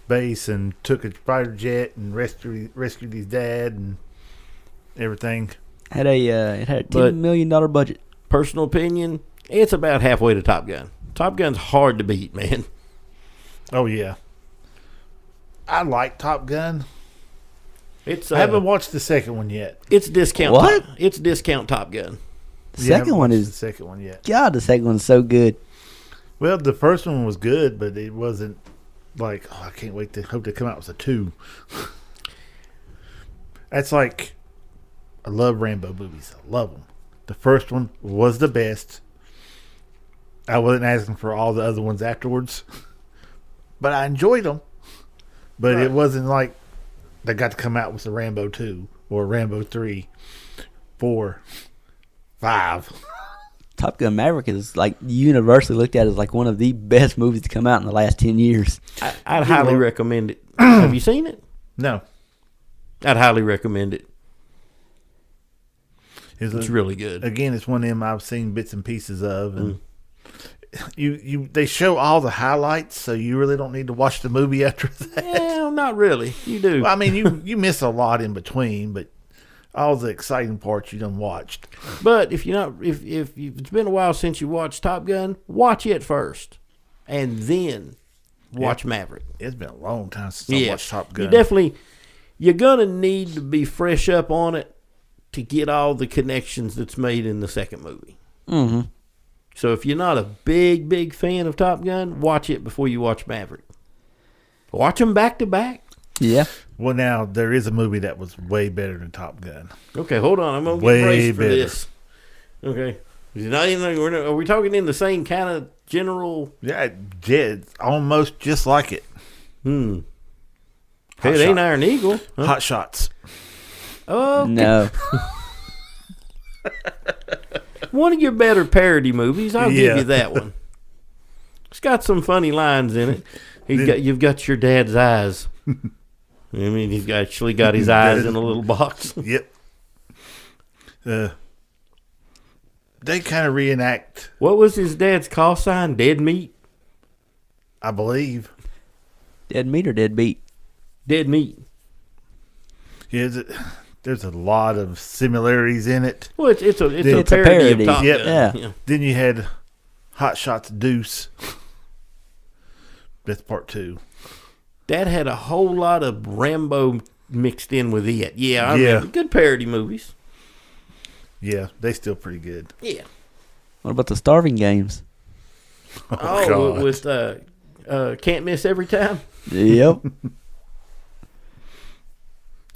base and took a fighter jet and rescued his dad and everything. It had a $10 million budget. Personal opinion, it's about halfway to Top Gun. Top Gun's hard to beat, man. Oh yeah, I like Top Gun. I haven't watched the second one yet. It's discount. What? It's discount Top Gun. The second one is the second one yet. God. The second one's so good. Well, the first one was good, but it wasn't like I can't wait to hope they come out with a 2. That's like I love Rambo movies. I love them. The first one was the best. I wasn't asking for all the other ones afterwards, but I enjoyed them. But it wasn't like they got to come out with a Rambo 2 or Rambo 3, 4, 5. Top Gun Maverick is like universally looked at as like one of the best movies to come out in the last 10 years. I'd highly recommend it. Have you seen it? No. I'd highly recommend it. It's really good. Again, it's one of them I've seen bits and pieces of, and they show all the highlights, so you really don't need to watch the movie after that. Yeah, not really. You do. Well, I mean, you miss a lot in between, but all the exciting parts you done watched. But if it's been a while since you watched Top Gun, watch it first, and then watch Maverick. It's been a long time since I watched Top Gun. You're gonna need to be fresh up on it to get all the connections that's made in the second movie. Mm-hmm. So if you're not a big fan of Top Gun, watch it before you watch Maverick. Watch them back to back. Yeah. Well, now there is a movie that was way better than Top Gun. Okay, hold on. I'm gonna get braced for this. Okay, are we talking in the same kind of general? Yeah, it's almost just like it. Hey, it ain't Iron Eagle. Huh? Hot Shots. Oh No. One of your better parody movies. I'll give you that one. It's got some funny lines in it. You've got your dad's eyes. I mean, he's actually got his eyes in a little box. Yep. They kind of reenact. What was his dad's call sign? Dead meat? I believe. Dead meat or dead beat? Dead meat. Yeah, there's a lot of similarities in it. Well, it's a It's a parody of parody. Top Yep. Gun. Yeah. Then you had Hot Shots Deuce. That's part 2. That had a whole lot of Rambo mixed in with it. Yeah, I remember. Good parody movies. Yeah, they still pretty good. Yeah. What about the Starving Games? God. With Can't Miss Every Time Yep.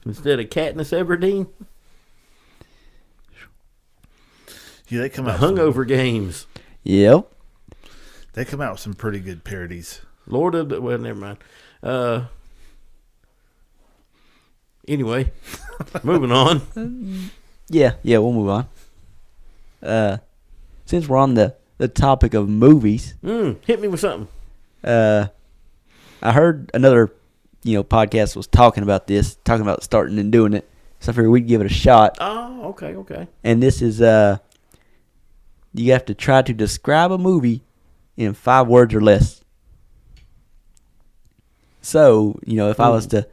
instead of Katniss Everdeen. Yeah, they come The out Hungover Games. Yep. They come out with some pretty good parodies. Lord of the... Well, never mind. Anyway, moving on. Yeah, we'll move on. Since we're on the topic of movies, Hit me with something. I heard another, podcast was talking about starting and doing it. So I figured we'd give it a shot. Oh, okay. And this is, you have to try to describe a movie in 5 words or less. So, if I was to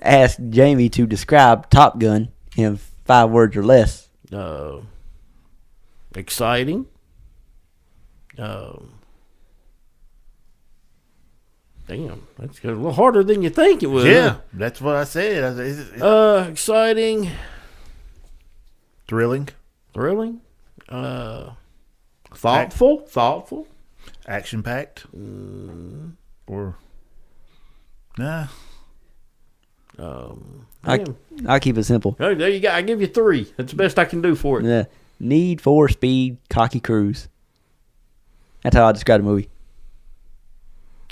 ask Jamie to describe Top Gun in 5 words or less. Exciting. Damn, that's a little harder than you think it would. Yeah, that's what I said. Exciting. Thrilling. Thrilling. Thoughtful. Action packed. Or nah. I'll keep it simple. Oh, there you go. I give you 3. That's the best I can do for it. Yeah. Need for Speed Cocky Cruise. That's how I describe the movie.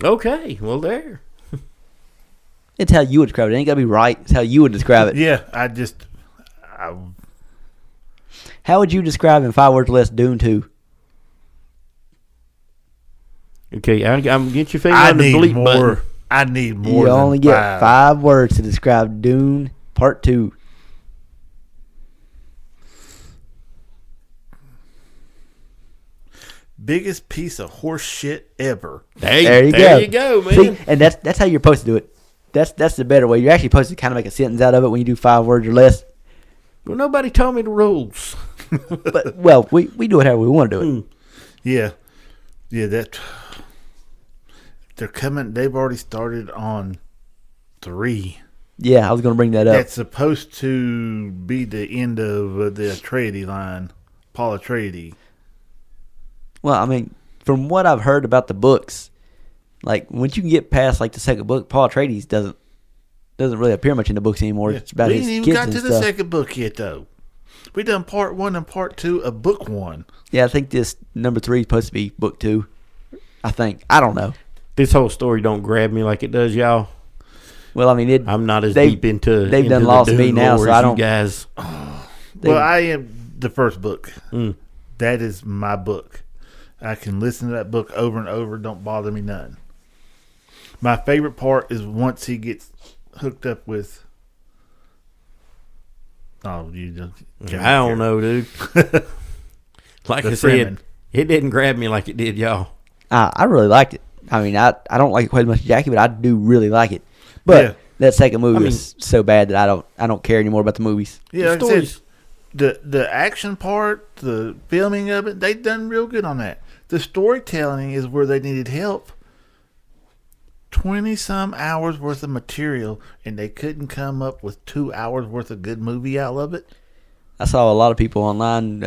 Okay, well there. It's how you would describe it. It ain't gotta be right. It's how you would describe it. Yeah, How would you describe in 5 words or less Dune 2? Okay, I'm get your finger on the bleep button. I need more. You than only get 5 words to describe Dune Part 2. Biggest piece of horse shit ever. There you go, man. See, and that's how you're supposed to do it. That's the better way. You're actually supposed to kind of make a sentence out of it when you do 5 words or less. Well, nobody told me the rules. But we do it how we want to do it. Yeah, that they're coming. They've already started on 3. Yeah, I was going to bring that up. That's supposed to be the end of the Atreides line, Paul Atreides. Well, I mean, from what I've heard about the books, like once you can get past like the second book, Paul Atreides doesn't really appear much in the books anymore. Yeah. It's about we his ain't kids even got and to stuff. the second book yet, though. We done part 1 and part 2 of book 1. Yeah, I think this number 3 is supposed to be book 2. I think. I don't know. This whole story don't grab me like it does y'all. Well, I mean, I'm not as deep into. They've done lost me now, so I don't. You guys. Well, I am the first book. That is my book. I can listen to that book over and over. Don't bother me none. My favorite part is once he gets hooked up with Oh, you just. I don't know, dude. Like I said, it didn't grab me like it did y'all. I really liked it. I mean, I don't like it quite as much as Jackie, but I do really like it. But that second movie was so bad that I don't care anymore about the movies. Yeah, like I said, the action part, the filming of it, they done real good on that. The storytelling is where they needed help. 20-some hours worth of material, and they couldn't come up with 2 hours worth of good movie out of it. I saw a lot of people online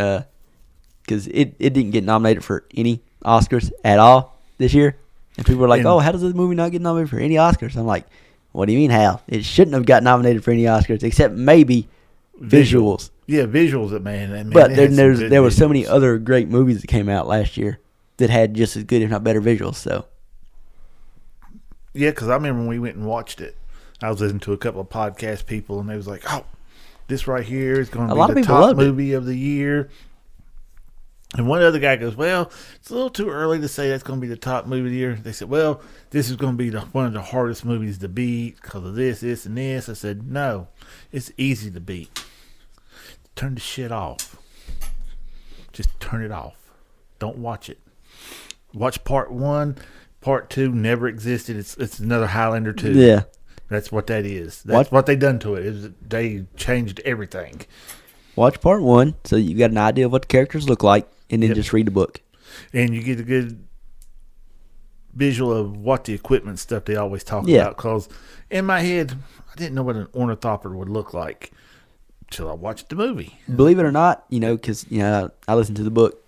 because it didn't get nominated for any Oscars at all this year. And people were like, oh, how does this movie not get nominated for any Oscars? I'm like, what do you mean how? It shouldn't have got nominated for any Oscars except maybe visuals. Yeah, visuals, man. But there were so many other great movies that came out last year that had just as good, if not better, visuals. So, yeah, because I remember when we went and watched it, I was listening to a couple of podcast people, and they was like, oh, this right here is going to be the top movie of the year. And one other guy goes, well, it's a little too early to say that's going to be the top movie of the year. They said, well, this is going to be one of the hardest movies to beat because of this, and this. I said, no, it's easy to beat. Turn the shit off. Just turn it off. Don't watch it. Watch part 1. Part 2 never existed. It's another Highlander 2. Yeah. That's what that is. That's what they done to it. They changed everything. Watch part 1 so you got an idea of what the characters look like, and then just read the book. And you get a good visual of what the equipment stuff they always talk about. Because in my head, I didn't know what an ornithopter would look like until I watched the movie. Believe it or not, because I listened to the book,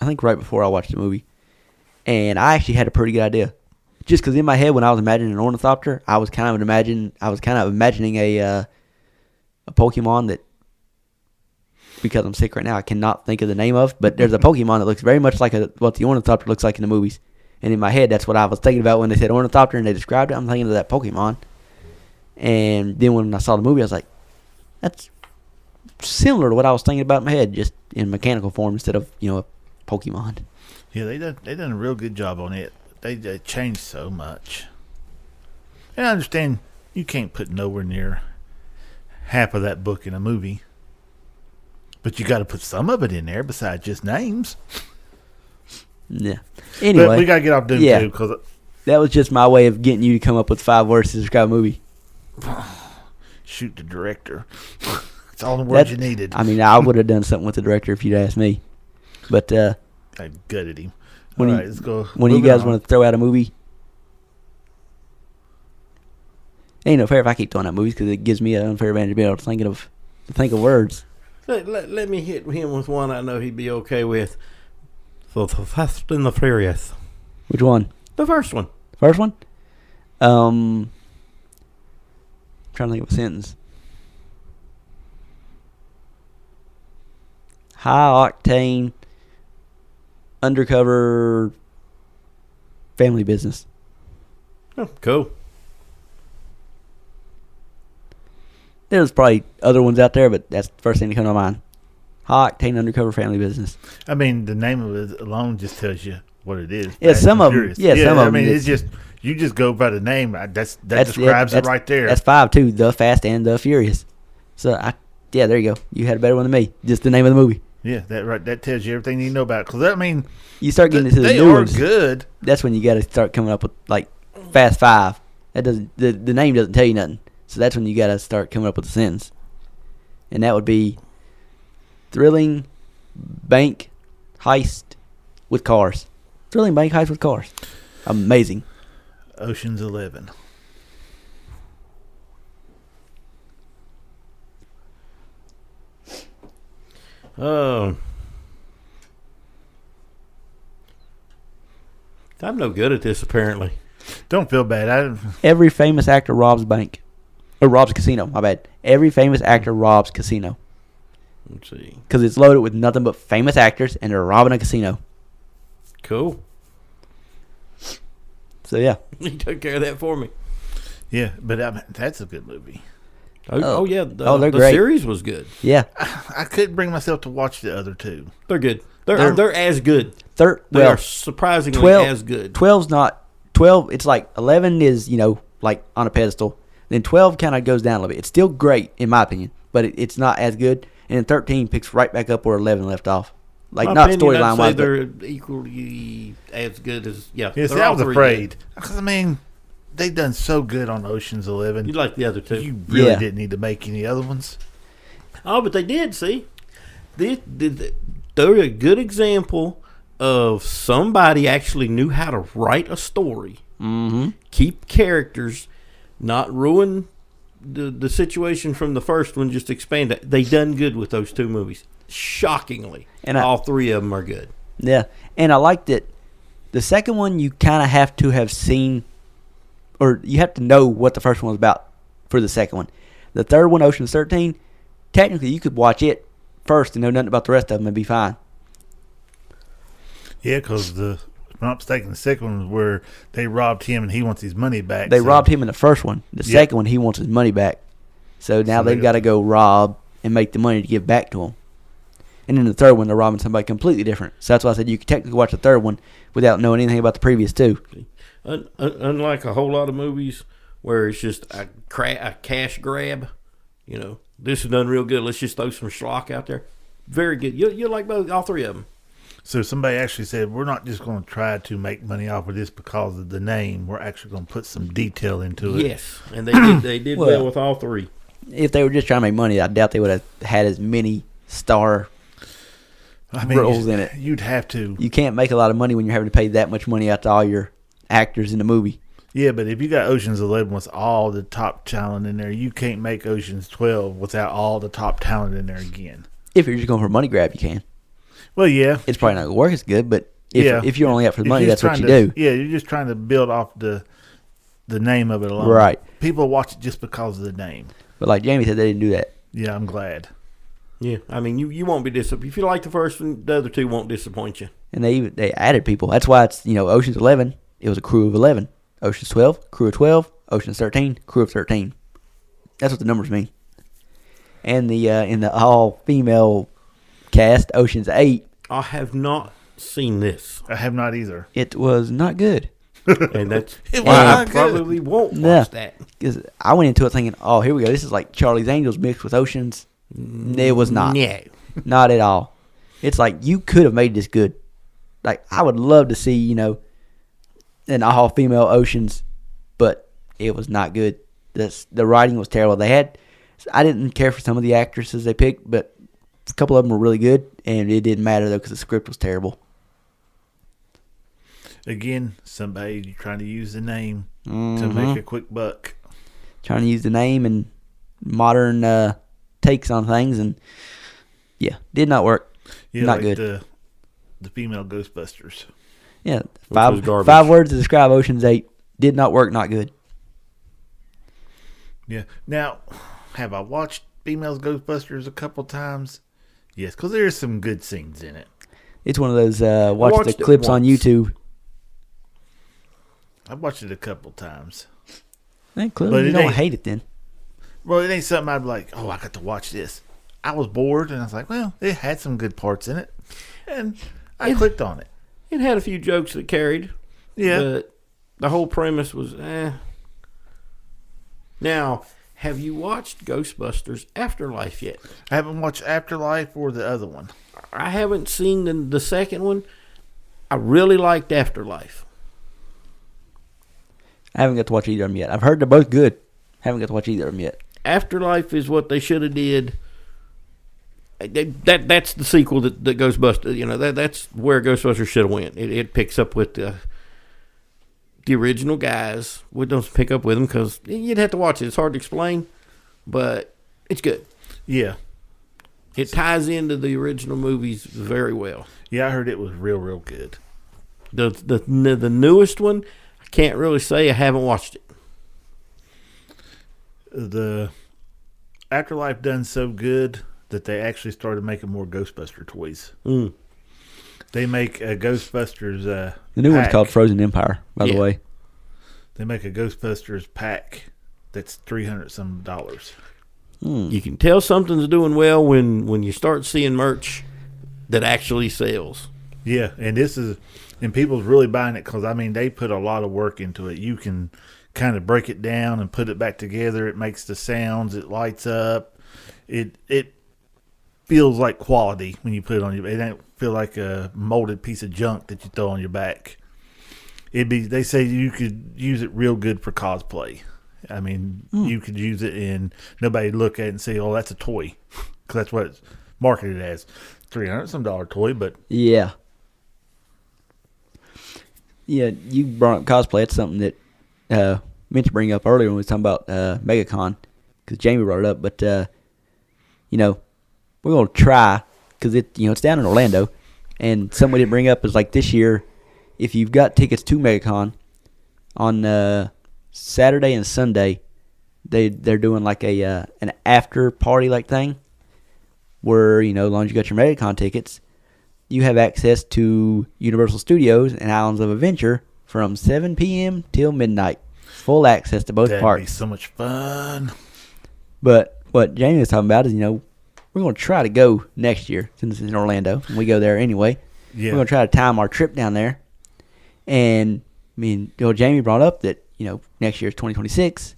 I think right before I watched the movie, and I actually had a pretty good idea. Just because in my head, when I was imagining an ornithopter, I was kind of imagining a Pokemon that, because I'm sick right now, I cannot think of the name of, but there's a Pokemon that looks very much like what the ornithopter looks like in the movies. And in my head, that's what I was thinking about when they said ornithopter and they described it. I'm thinking of that Pokemon. And then when I saw the movie, I was like, that's similar to what I was thinking about in my head, just in mechanical form instead of, a Pokemon. Yeah, they done a real good job on it. They changed so much. And I understand you can't put nowhere near half of that book in a movie. But you got to put some of it in there besides just names. Yeah. Anyway. But we got to get off Doom 2. Because that was just my way of getting you to come up with 5 words to describe a movie. Shoot the director. That's all the words you needed. I mean, I would have done something with the director if you'd asked me. But I gutted him. All right, let's go. When you guys want to throw out a movie, ain't no fair if I keep throwing out movies because it gives me an unfair advantage to be able to think of words. Let me hit him with one I know he'd be okay with. The Fast and the Furious. Which one? The first one. First one? Trying to think of a sentence. High octane undercover family business. Oh, cool. There's probably other ones out there, but that's the first thing to come to mind. High octane undercover family business. I mean, the name of it alone just tells you what it is. Yeah, some of them. Yeah, some of them. I mean, it's just you just go by the name. That describes it right there. That's 5 too. The Fast and the Furious. So there you go. You had a better one than me. Just the name of the movie. Yeah, that tells you everything you know about it. Because I mean, you start getting into the new ones. They are good. That's when you got to start coming up with like Fast 5. That doesn't the name doesn't tell you nothing. So that's when you got to start coming up with the sentence. And that would be thrilling bank heist with cars. Thrilling bank heist with cars. Amazing. Ocean's 11. I'm no good at this, apparently. Don't feel bad. Every famous actor robs bank. Or robs casino, my bad. Every famous actor robs casino. Let's see. Because it's loaded with nothing but famous actors, and they're robbing a casino. Cool. So, yeah. He took care of that for me. Yeah, but I mean, that's a good movie. Oh yeah. They're the great. series was good. Yeah. I couldn't bring myself to watch the other two. They're good. They're as good. They are surprisingly as good. 12's not... 12, it's like 11 is, like on a pedestal. Then 12 kind of goes down a little bit. It's still great, in my opinion, but it's not as good. And then 13 picks right back up where 11 left off. Like, not storyline wise. They're equally as good as, Yeah, see, I was afraid. Because, I mean, they've done so good on Ocean's 11. You like the other two. You really didn't need to make any other ones. Oh, but they did, see. They're a good example of somebody actually knew how to write a story, keep characters, not ruin the situation from the first one, just expand it. They done good with those two movies. Shockingly. And all three of them are good. Yeah. And I liked it. The second one, you kind of have to have seen, or you have to know what the first one was about for the second one. The third one, Ocean's 13, technically you could watch it first and know nothing about the rest of them and be fine. Yeah, because if I'm not mistaken, the second one was where they robbed him and he wants his money back. They robbed him in the first one. The second one, he wants his money back. So now they've got to go rob and make the money to give back to him. And then the third one, they're robbing somebody completely different. So that's why I said you could technically watch the third one without knowing anything about the previous two. Unlike a whole lot of movies where it's just a cash grab, this is done real good. Let's just throw some schlock out there. Very good. You'll like all three of them. So somebody actually said, we're not just going to try to make money off of this because of the name. We're actually going to put some detail into it. Yes, and they did well with all three. If they were just trying to make money, I doubt they would have had as many star roles in it. You'd have to. You can't make a lot of money when you're having to pay that much money out to all your actors in the movie. Yeah, but if you got Ocean's 11 with all the top talent in there, you can't make Ocean's 12 without all the top talent in there again. If you're just going for a money grab, you can. Well, yeah. It's probably not going to work as good, but if you're only out for the money, that's what you do. Yeah, you're just trying to build off the name of it alone. Right. People watch it just because of the name. But like Jamie said, they didn't do that. Yeah, I'm glad. Yeah, I mean, you won't be disappointed. If you like the first one, the other two won't disappoint you. And they added people. That's why it's, Ocean's 11, it was a crew of 11. Ocean's 12, crew of 12. Ocean's 13, crew of 13. That's what the numbers mean. And in the all-female cast, Ocean's 8. I have not seen this. I have not either. It was not good. And that's why I probably won't watch that. Because I went into it thinking, oh, here we go. This is like Charlie's Angels mixed with Ocean's. It was not. No. Not at all. It's like you could have made this good. Like, I would love to see, an all-female Ocean's, but it was not good. The writing was terrible. I didn't care for some of the actresses they picked, but a couple of them were really good, and it didn't matter, though, because the script was terrible. Again, somebody trying to use the name to make a quick buck. Trying to use the name and modern takes on things, and yeah, did not work. Yeah, not like good. The female Ghostbusters. Yeah, five words to describe Ocean's 8. Did not work, not good. Yeah. Now, have I watched Females Ghostbusters a couple times? Yes, because there's some good scenes in it. It's one of those watch the clips on YouTube. I watched it a couple times. Clearly you don't hate it then. Well, it ain't something I'd be like, oh, I got to watch this. I was bored, and I was like, well, it had some good parts in it. And I clicked on it. It had a few jokes that carried. Yeah. But the whole premise was, Now, have you watched Ghostbusters Afterlife yet? I haven't watched Afterlife or the other one. I haven't seen the second one. I really liked Afterlife. I haven't got to watch either of them yet. I've heard they're both good. Haven't got to watch either of them yet. Afterlife is what they should have did. That's the sequel that Ghostbusters. That's where Ghostbusters should have went. It picks up with the original guys. We don't pick up with them because you'd have to watch it. It's hard to explain, but it's good. Yeah, it ties into the original movies very well. Yeah, I heard it was real, real good. The newest one, I can't really say. I haven't watched it. The Afterlife done so good that they actually started making more Ghostbuster toys. They make a Ghostbusters the new pack. one's called Frozen Empire, by the way. They make a Ghostbusters pack that's $300 You can tell something's doing well when you start seeing merch that actually sells. Yeah, and people's really buying it because, they put a lot of work into it. You can kind of break it down and put it back together. It makes the sounds. It lights up. It feels like quality when you put it on your. It don't feel like a molded piece of junk that you throw on your back. They say you could use it real good for cosplay. I mean, you could use it and nobody look at it and say, "Oh, that's a toy," because that's what it's marketed as. $300 toy, but Yeah. Yeah, you brought up cosplay. That's something that meant to bring up earlier when we was talking about MegaCon, because Jamie brought it up. But you know, we're gonna try, because it's down in Orlando, and somebody did bring up is like this year, if you've got tickets to MegaCon on Saturday and Sunday, they're doing like an after party like thing, where as long as you got your MegaCon tickets, you have access to Universal Studios and Islands of Adventure from 7 p.m. till midnight. Full access to both that'd parks. be so much fun. But what Jamie was talking about is, we're going to try to go next year, since it's in Orlando, and we go there anyway. Yeah. We're going to try to time our trip down there. And, Jamie brought up that, next year is 2026.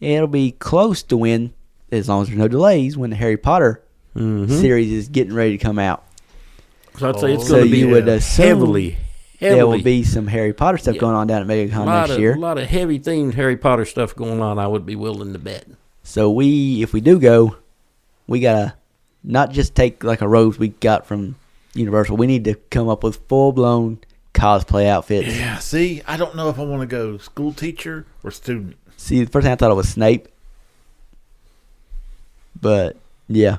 It'll be close to when, as long as there's no delays, when the Harry Potter series is getting ready to come out. So I'd say it's So going to be you would assume heavily. there will be some Harry Potter stuff going on down at MegaCon next year. A lot of heavy themed Harry Potter stuff going on, I would be willing to bet. So if we do go, we got to not just take like a robes we got from Universal. We need to come up with full-blown cosplay outfits. Yeah, see, I don't know if I want to go school teacher or student. See, the first thing I thought it was Snape. But, yeah.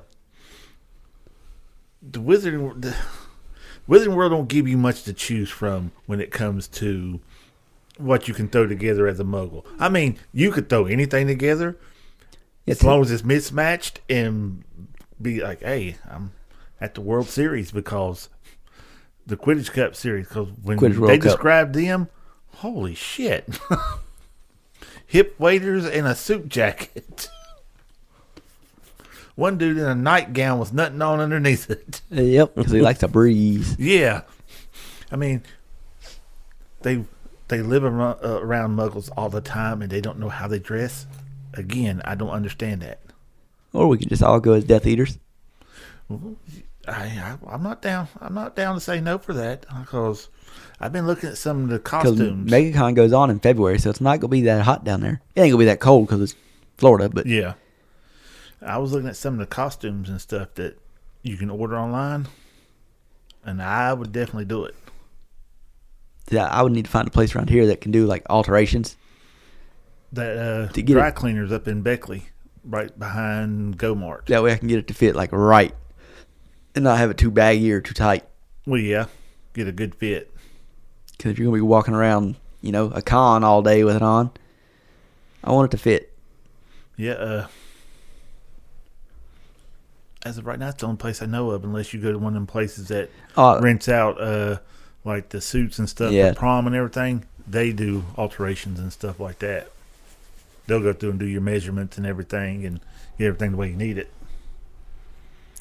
The Wizarding World don't give you much to choose from when it comes to what you can throw together as a Muggle. I mean, you could throw anything together as long as it's mismatched and be like, hey, I'm at the World Series because the Quidditch Cup series. Because when they described them, holy shit. Hip waders and a suit jacket. One dude in a nightgown with nothing on underneath it. Yep, because he likes to breeze. Yeah. I mean, they live around Muggles all the time, and they don't know how they dress. Again, I don't understand that. Or we could just all go as Death Eaters. I'm not down. I'm not down to say no for that, because I've been looking at some of the costumes. MegaCon goes on in February, so it's not going to be that hot down there. It ain't going to be that cold because it's Florida, but yeah. I was looking at some of the costumes and stuff that you can order online, and I would definitely do it. Yeah, I would need to find a place around here that can do like alterations. That dry cleaners up in Beckley, right behind GoMart. That way I can get it to fit like right, and not have it too baggy or too tight. Well, yeah, get a good fit. Because if you're gonna be walking around, a con all day with it on, I want it to fit. Yeah. As of right now, it's the only place I know of, unless you go to one of them places that rents out like the suits and stuff for prom and everything. They do alterations and stuff like that. They'll go through and do your measurements and everything and get everything the way you need it.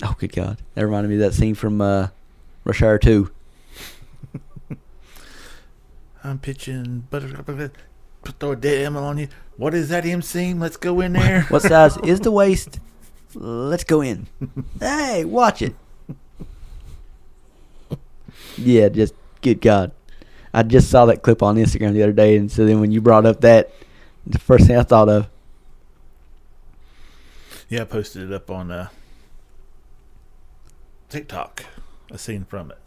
Oh, good God. That reminded me of that scene from Rush Hour 2. I'm pitching Buttercup. Throw a dead Emma on you. What is that seam? Let's go in there. What size is the waist? Let's go in. Hey, watch it. Yeah, just good God. I just saw that clip on Instagram the other day, and so then when you brought up that, the first thing I thought of. Yeah, I posted it up on TikTok. A scene from it.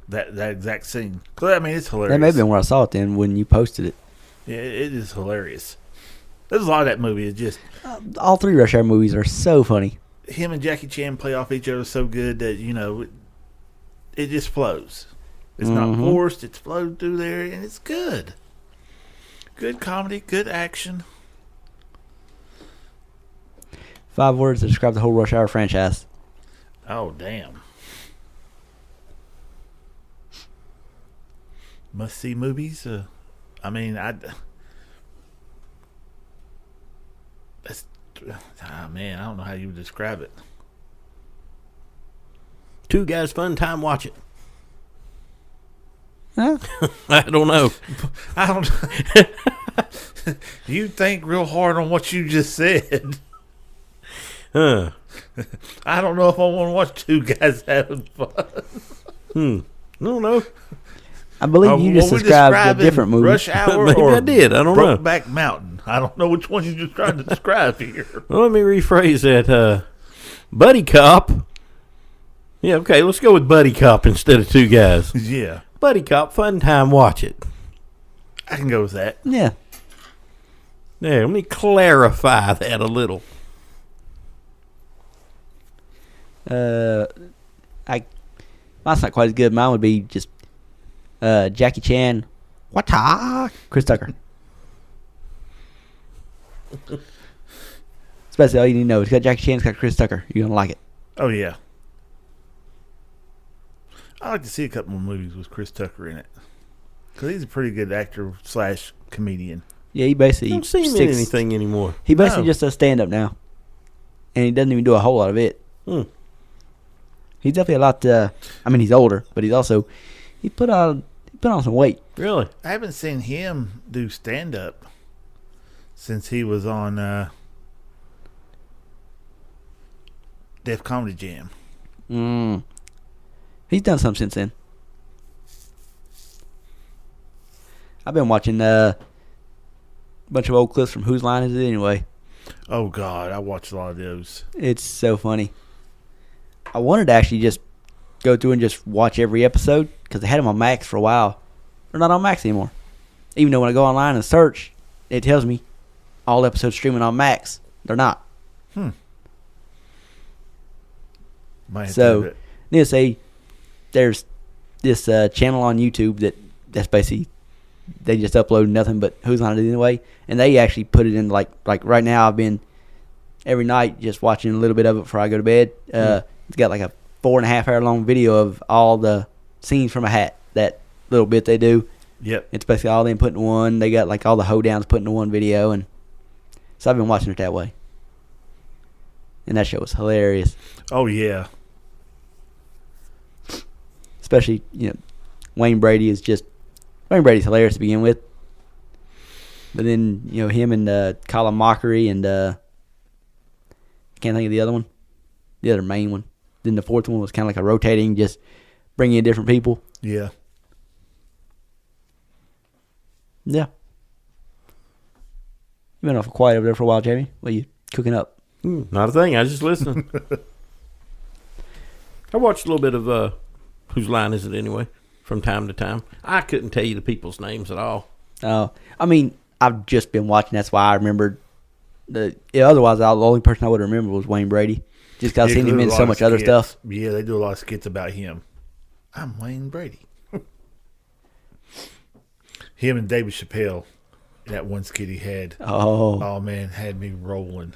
That exact scene. I mean, it's hilarious. That may have been where I saw it then when you posted it. Yeah, it is hilarious. There's a lot of that movie. It's just all three Rush Hour movies are so funny. Him and Jackie Chan play off each other so good that it just flows. It's not forced. It's flowed through there, and it's good. Good comedy, good action. 5 words to describe the whole Rush Hour franchise. Oh, damn. Must-see movies. Man, I don't know how you would describe it. Two guys, fun time, watch it. Huh? I don't know. You think real hard on what you just said. Huh. I don't know if I want to watch two guys having fun. No, no. I believe you just Were we described a describing different movie. Rush Hour Maybe or I did. I don't know. Brokeback Mountain. I don't know which one you just tried to describe here. Well, let me rephrase that. Buddy Cop. Yeah, okay, let's go with Buddy Cop instead of two guys. Yeah, Buddy Cop, fun time, watch it. I can go with that. Yeah. There, let me clarify that a little. Mine's not quite as good. Mine would be just Jackie Chan. What? Chris Tucker. Especially all you need to know. It's got Jackie Chan, it's got Chris Tucker. You're going to like it. Oh, yeah. I like to see a couple more movies with Chris Tucker in it. Because he's a pretty good actor / comedian. Yeah, he basically I don't see him in anything anymore. He basically just does stand-up now. And he doesn't even do a whole lot of it. He's definitely a lot. I mean, he's older, but he's also he put on some weight. Really? I haven't seen him do stand up since he was on Def Comedy Jam. He's done some since then. I've been watching a bunch of old clips from Whose Line Is It Anyway? Oh God, I watched a lot of those. It's so funny. I wanted to actually just go through and just watch every episode because they had them on Max for a while. They're not on Max anymore. Even though when I go online and search, it tells me all episodes streaming on Max. They're not. Might have to So, have it. need to say, there's this channel on YouTube that's basically they just upload nothing but Who's On It Anyway, and they actually put it in like right now. I've been every night just watching a little bit of it before I go to bed. It's got like a 4.5 hour long video of all the scenes from a hat. That little bit they do. Yep. It's basically all them put in one. They got like all the hoedowns put into one video, and so I've been watching it that way. And that show was hilarious. Oh yeah. Especially, Wayne Brady's hilarious to begin with. But then, him and Colin Mockery and I can't think of the other one. The other main one. Then the fourth one was kind of like a rotating, just bringing in different people. Yeah. Yeah. You been awful quiet over there for a while, Jamie. What are you cooking up? Not a thing. I was just listening. I watched a little bit of Whose Line Is It Anyway from time to time. I couldn't tell you the people's names at all. I mean, I've just been watching. That's why I remembered. Otherwise, the only person I would remember was Wayne Brady. Just because I've seen him in so much other stuff. Yeah, they do a lot of skits about him. I'm Wayne Brady. Him and David Chappelle, that one skit he had. Oh man, had me rolling.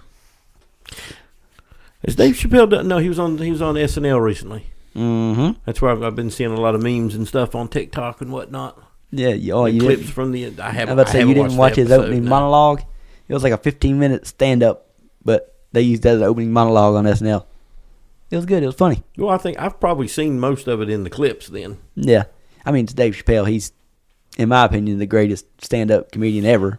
Is Dave Chappelle done? No, he was on SNL recently. Mm-hmm. That's where I've been seeing a lot of memes and stuff on TikTok and whatnot. Yeah, And you clips didn't. from the. I I'm haven't. about to say you didn't watch his opening no. monologue. It was like a 15-minute stand-up, but they used that as an opening monologue on SNL. It was good. It was funny. Well, I think I've probably seen most of it in the clips then. Yeah, I mean, it's Dave Chappelle. He's, in my opinion, the greatest stand-up comedian ever.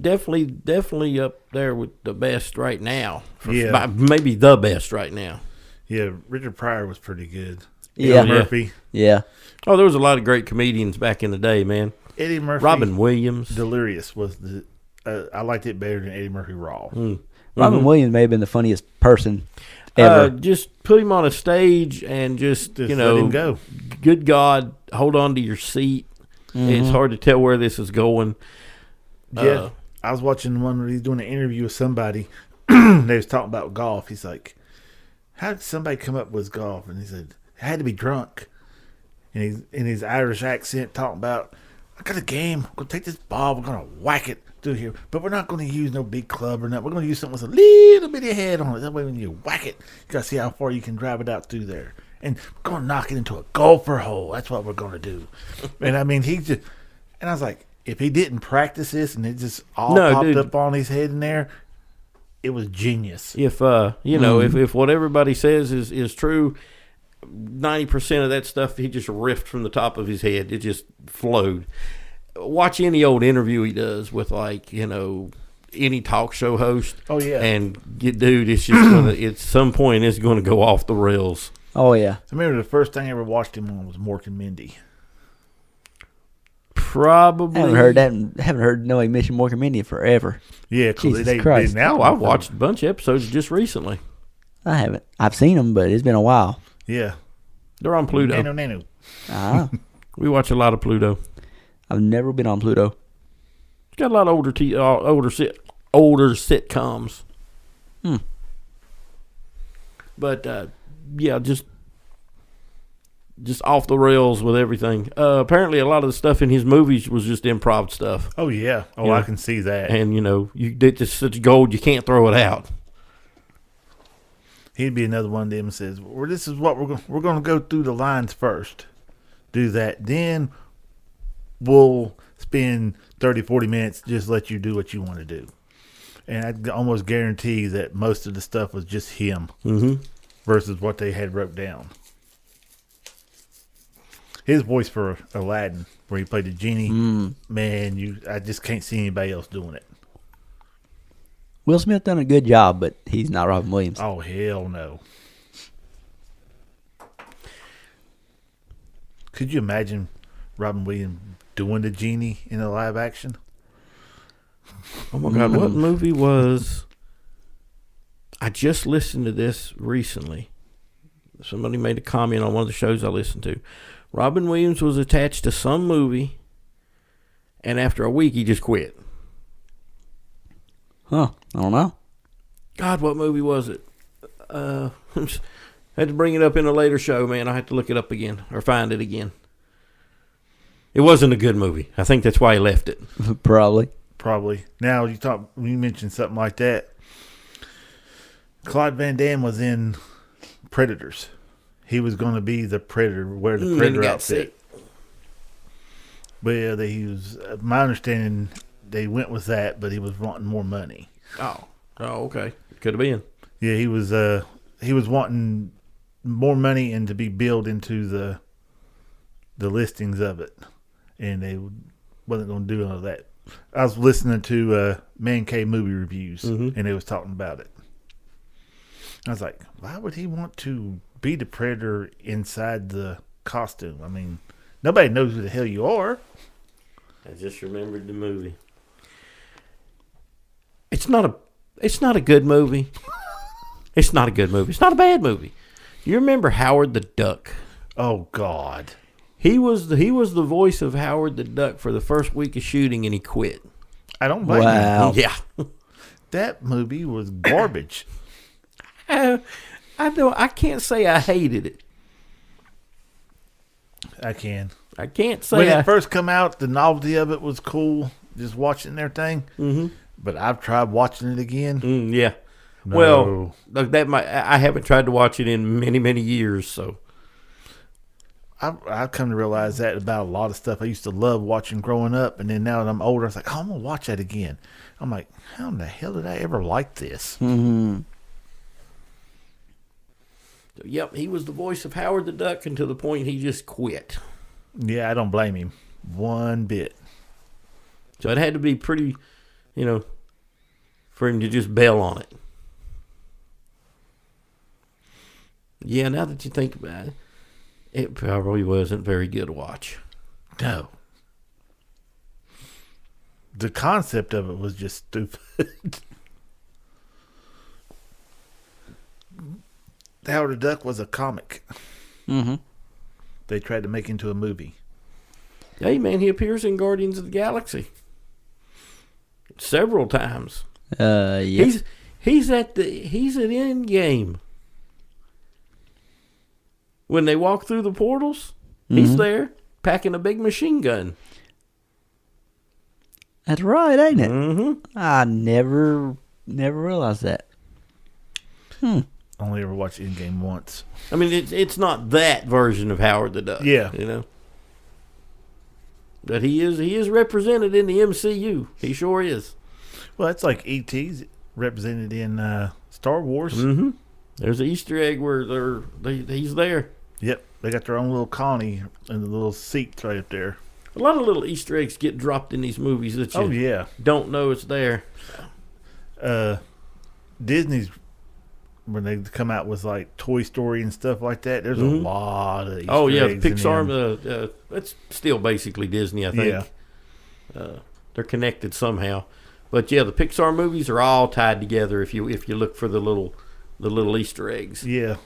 Definitely up there with the best right now. Yeah. Maybe the best right now. Yeah, Richard Pryor was pretty good. Yeah. Eddie Murphy. Yeah. Oh, there was a lot of great comedians back in the day, man. Eddie Murphy. Robin Williams. Delirious was the. I liked it better than Eddie Murphy Raw. Robin Williams may have been the funniest person ever. Just put him on a stage and just Let him go. Good God, hold on to your seat. It's hard to tell where this is going. Yeah, I was watching one where he's doing an interview with somebody. They was talking about golf. He's like, "How did somebody come up with golf?" And he said, "I had to be drunk." And he's in his Irish accent talking about, "I got a game. We're gonna take this ball. We're gonna whack it through here, but we're not gonna use no big club or nothing. We're gonna use something with a little bitty head on it. That way, when you whack it, you gotta see how far you can drive it out through there. And we're gonna knock it into a golfer hole. That's what we're gonna do." And I mean, he just. And I was like, if he didn't practice this and it just all popped up on his head in there, it was genius. If if what everybody says is true, 90% of that stuff he just riffed from the top of his head. It just flowed. watch any old interview he does with like any talk show host. Oh yeah. And dude, it's just gonna at some point it's gonna go off the rails. Oh yeah. I remember the first thing I ever watched him on was Mork and Mindy. Probably Haven't heard that. Haven't heard no Mission Mork and Mindy in forever. Yeah, Jesus they Christ. now I watched a bunch of episodes just recently. I haven't. I've seen them, but it's been a while. Yeah. They're on Pluto. Nano. Ah, We watch a lot of Pluto. I've never been on Pluto. It's got a lot of older sitcoms. But yeah, just off the rails with everything. Apparently, a lot of the stuff in his movies was just improv stuff. Oh yeah. Oh, Yeah. I can see that. And you did just such gold, you can't throw it out. He'd be another one of them that says, "Well, this is what we're going to go through the lines first. Do that, then we'll spend 30, 40 minutes just let you do what you want to do." And I almost guarantee that most of the stuff was just him versus what they had wrote down. His voice for Aladdin, where he played the genie, man, I just can't see anybody else doing it. Will Smith done a good job, but he's not Robin Williams. Oh, hell no. Could you imagine Robin Williams doing the genie in a live action? Oh my God, what movie was... I just listened to this recently. Somebody made a comment on one of the shows I listened to. Robin Williams was attached to some movie, and after a week, he just quit. Huh? I don't know. God, what movie was it? Had to bring it up in a later show, man. I had to look it up again or find it again. It wasn't a good movie. I think that's why he left it. Probably. Now you mentioned something like that. Claude Van Damme was in Predators. He was going to be the Predator, wear the Predator outfit. But yeah, my understanding, they went with that, but he was wanting more money. Oh, okay. Could have been. Yeah, he was wanting more money and to be billed into the listings of it, and they wasn't going to do all of that. I was listening to Man Cave movie reviews, and they was talking about it. I was like, why would he want to be the Predator inside the costume? I mean, nobody knows who the hell you are. I just remembered the movie. It's not a good movie. It's not a good movie. It's not a bad movie. You remember Howard the Duck? Oh God. He was the voice of Howard the Duck for the first week of shooting, and he quit. I don't blame Wow. him. Yeah. That movie was garbage. I can't say I hated it. I can. I can't say When it first come out, the novelty of it was cool, just watching everything. Mm-hmm. But I've tried watching it again. Yeah. No. Well, I haven't tried to watch it in many, many years, so. I've come to realize that about a lot of stuff I used to love watching growing up, and then now that I'm older, I was like, oh, I'm going to watch that again. I'm like, how in the hell did I ever like this? Mm-hmm. Yep, he was the voice of Howard the Duck until the point he just quit. Yeah, I don't blame him one bit. So it had to be pretty, for him to just bail on it. Yeah, now that you think about it, it probably wasn't very good to watch. No. The concept of it was just stupid. Howard the Duck was a comic. Mm-hmm. They tried to make into a movie. Hey, man, he appears in Guardians of the Galaxy several times. Yeah. He's at Endgame. When they walk through the portals, he's there packing a big machine gun. That's right, ain't it? Mm-hmm. I never realized that. Only ever watched Endgame once. I mean, it's not that version of Howard the Duck. Yeah. But he is represented in the MCU. He sure is. Well, that's like E.T.'s represented in Star Wars. Mm-hmm. There's an Easter egg where he's there. Yep. They got their own little colony and the little seats right up there. A lot of little Easter eggs get dropped in these movies that you don't know it's there. Disney's, when they come out with like Toy Story and stuff like that, there's a lot of Easter eggs. The Pixar, that's still basically Disney, I think. Yeah. They're connected somehow. But yeah, the Pixar movies are all tied together if you look for the little Easter eggs. Yeah.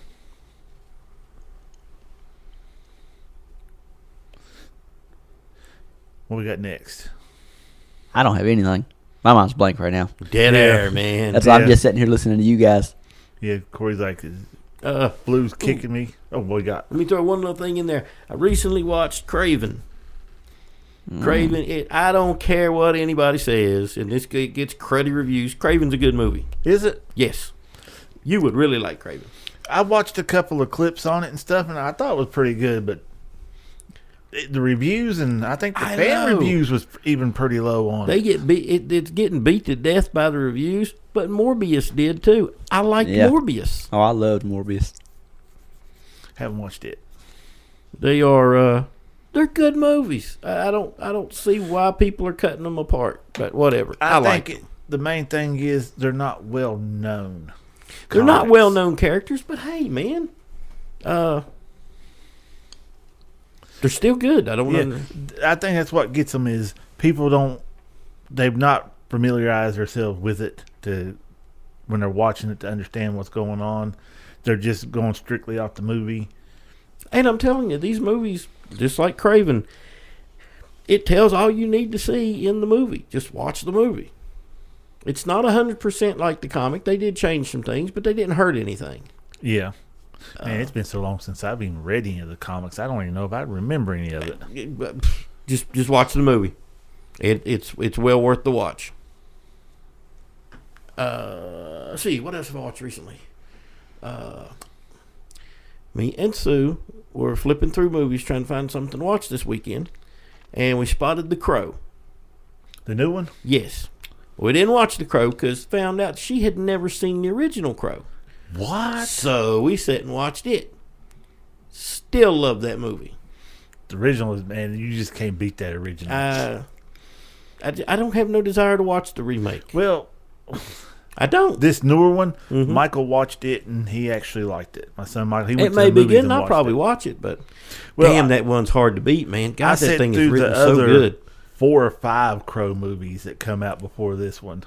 What we got next? I don't have anything. My mind's blank right now. Dead air, man. That's why I'm just sitting here listening to you guys. Yeah, Corey's like, blues kicking me. Oh, what we got? Let me throw one little thing in there. I recently watched Craven. Craven, I don't care what anybody says, and this gets cruddy reviews. Craven's a good movie. Is it? Yes. You would really like Craven. I watched a couple of clips on it and stuff, and I thought it was pretty good, but the reviews, and I think the fan reviews was even pretty low on it. They get beat. It's getting beat to death by the reviews, but Morbius did too. I liked Morbius. Oh, I loved Morbius. Haven't watched it. They are they're good movies. I don't see why people are cutting them apart, but whatever. I like it. The main thing is they're not well known. They're not well known characters, but hey, man, they're still good. I don't know. I think that's what gets them is they've not familiarized themselves with it when they're watching it to understand what's going on. They're just going strictly off the movie. And I'm telling you, these movies, just like Craven, it tells all you need to see in the movie. Just watch the movie. It's not 100% like the comic. They did change some things, but they didn't hurt anything. Yeah. Man, it's been so long since I've even read any of the comics. I don't even know if I remember any of it. Just watch the movie. It's well worth the watch. Let's see, what else have I watched recently? Me and Sue were flipping through movies trying to find something to watch this weekend, and we spotted The Crow. The new one? Yes. We didn't watch The Crow because found out she had never seen the original Crow. What? So we sat and watched it. Still love that movie. The original is, man, you just can't beat that original. I don't have no desire to watch the remake. Well, I don't. This newer one, Michael watched it and he actually liked it. My son Michael, he went it may be good, and I'll probably watch it, but damn, that one's hard to beat, man. God, that thing is written so good. 4 or 5 Crow movies that come out before this one.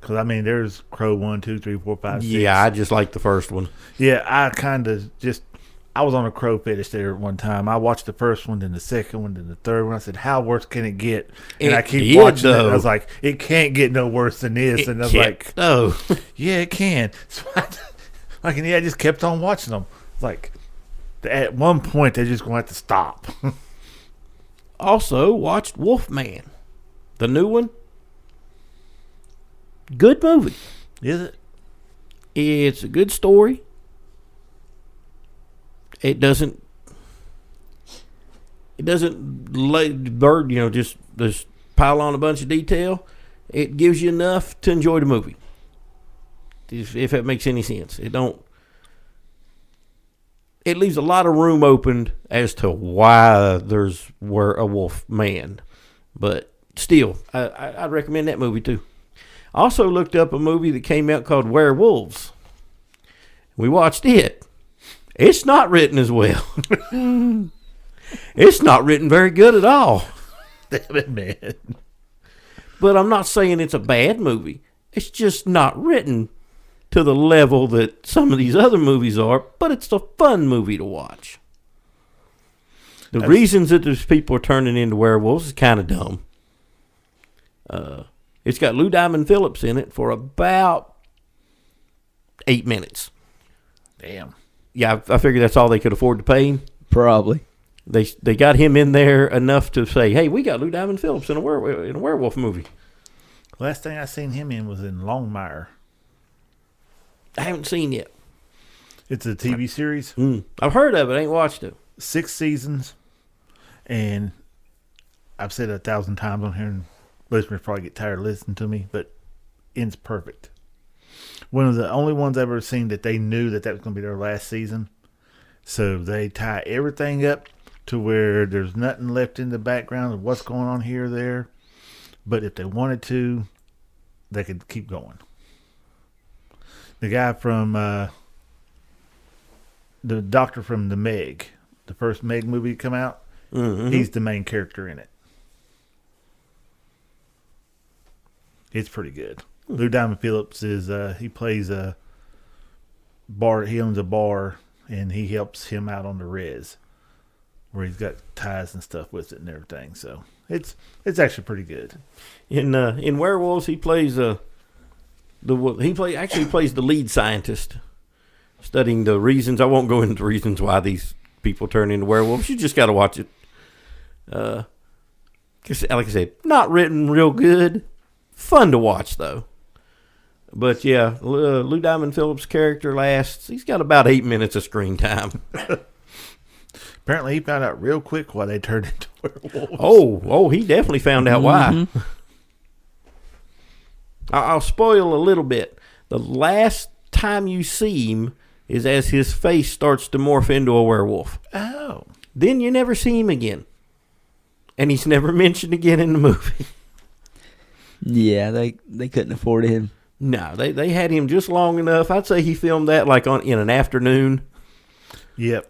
Because, I mean, there's Crow 1, 2, 3, 4, 5, 6. Yeah, I just like the first one. Yeah, I was on a Crow fetish there at one time. I watched the first one, then the second one, then the third one. I said, how worse can it get? And I keep watching it. I was like, it can't get no worse than this. And I was like, no. Yeah, it can. So I just kept on watching them. Like, at one point, they're just going to have to stop. Also, watched Wolfman, the new one. Good movie. Is it? It's a good story. It doesn't lay bird, just pile on a bunch of detail. It gives you enough to enjoy the movie. If that makes any sense. It leaves a lot of room opened as to why there's a wolf man. But still, I'd recommend that movie too. I also looked up a movie that came out called Werewolves. We watched it. It's not written as well. It's not written very good at all. Damn it, man. But I'm not saying it's a bad movie. It's just not written to the level that some of these other movies are, but it's a fun movie to watch. The reasons that those people are turning into werewolves is kind of dumb. It's got Lou Diamond Phillips in it for about 8 minutes. Damn. Yeah, I figured that's all they could afford to pay him. Probably. They got him in there enough to say, hey, we got Lou Diamond Phillips in a werewolf movie. Last thing I seen him in was in Longmire. I haven't seen yet. It's a TV series. I've heard of it. I ain't watched it. 6 seasons. And I've said it 1,000 times on here, and listeners probably get tired of listening to me, but ends perfect. One of the only ones I've ever seen that they knew that was going to be their last season. So they tie everything up to where there's nothing left in the background of what's going on here or there. But if they wanted to, they could keep going. The guy from the doctor from the Meg, the first Meg movie to come out, he's the main character in it. It's pretty good. Lou Diamond Phillips is he plays a bar. He owns a bar, and he helps him out on the res, where he's got ties and stuff with it and everything. So it's actually pretty good. In Werewolves, he plays plays the lead scientist, studying the reasons. I won't go into the reasons why these people turn into werewolves. You just got to watch it. Like I said, not written real good. Fun to watch, though. But, yeah, Lou Diamond Phillips' character he's got about 8 minutes of screen time. Apparently, he found out real quick why they turned into werewolves. Oh, he definitely found out why. I'll spoil a little bit. The last time you see him is as his face starts to morph into a werewolf. Oh. Then you never see him again. And he's never mentioned again in the movie. Yeah, they couldn't afford him. No, they had him just long enough. I'd say he filmed that in an afternoon. Yep.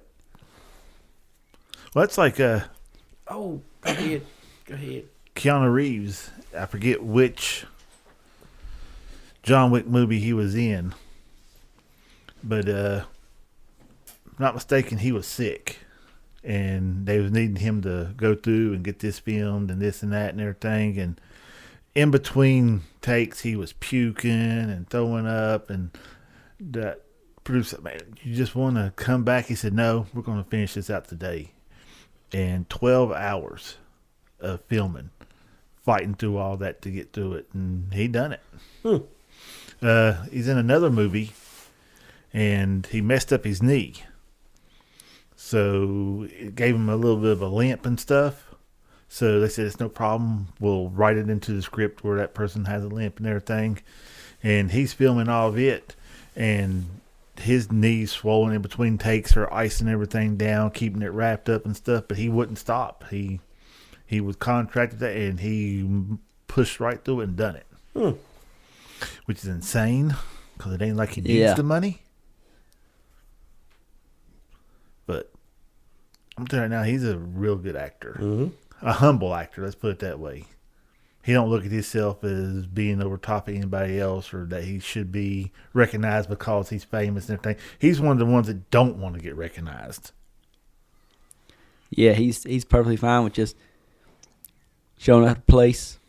Well, that's like go ahead. Keanu Reeves. I forget which John Wick movie he was in. But if I'm not mistaken, he was sick. And they was needing him to go through and get this filmed and this and that and everything. And in between takes, he was puking and throwing up. And that producer, man, you just want to come back? He said, no, we're going to finish this out today. And 12 hours of filming, fighting through all that to get through it. And he done it. He's in another movie, and he messed up his knee. So it gave him a little bit of a limp and stuff. So they said, it's no problem. We'll write it into the script where that person has a limp and everything. And he's filming all of it. And his knee's swollen in between takes, or icing everything down, keeping it wrapped up and stuff. But he wouldn't stop. He was contracted that, and he pushed right through it and done it. Which is insane, because it ain't like he needs the money. But I'm telling you right now, he's a real good actor. A humble actor, let's put it that way. He don't look at himself as being over top of anybody else, or that he should be recognized because he's famous and everything. He's one of the ones that don't want to get recognized. Yeah, he's perfectly fine with just showing up at the place,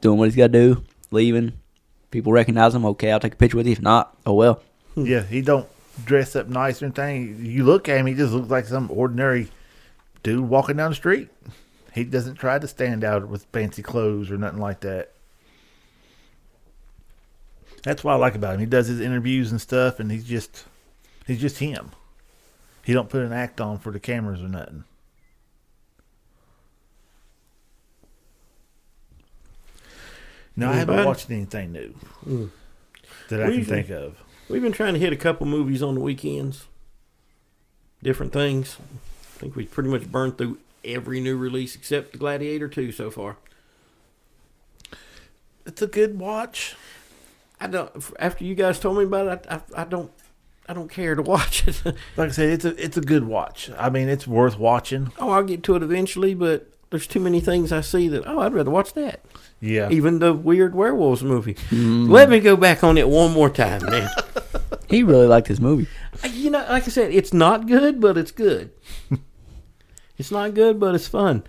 doing what he's got to do, leaving. People recognize him. Okay, I'll take a picture with you. If not, oh well. Yeah, he don't dress up nice or anything. You look at him, he just looks like some ordinary dude walking down the street. He doesn't try to stand out with fancy clothes or nothing like that. That's what I like about him. He does his interviews and stuff, and he's just him. He don't put an act on for the cameras or nothing. No, I haven't watched anything new that I can think of. We've been trying to hit a couple movies on the weekends. Different things. I think we've pretty much burned through every new release except the Gladiator 2 so far. It's a good watch. After you guys told me about it, I don't care to watch it. Like I said, it's a good watch. I mean, it's worth watching. Oh, I'll get to it eventually, but there's too many things I see that, I'd rather watch that. Yeah. Even the weird Werewolves movie. Let me go back on it one more time, man. He really liked his movie. You know, like I said, it's not good, but it's good. It's not good, but it's fun.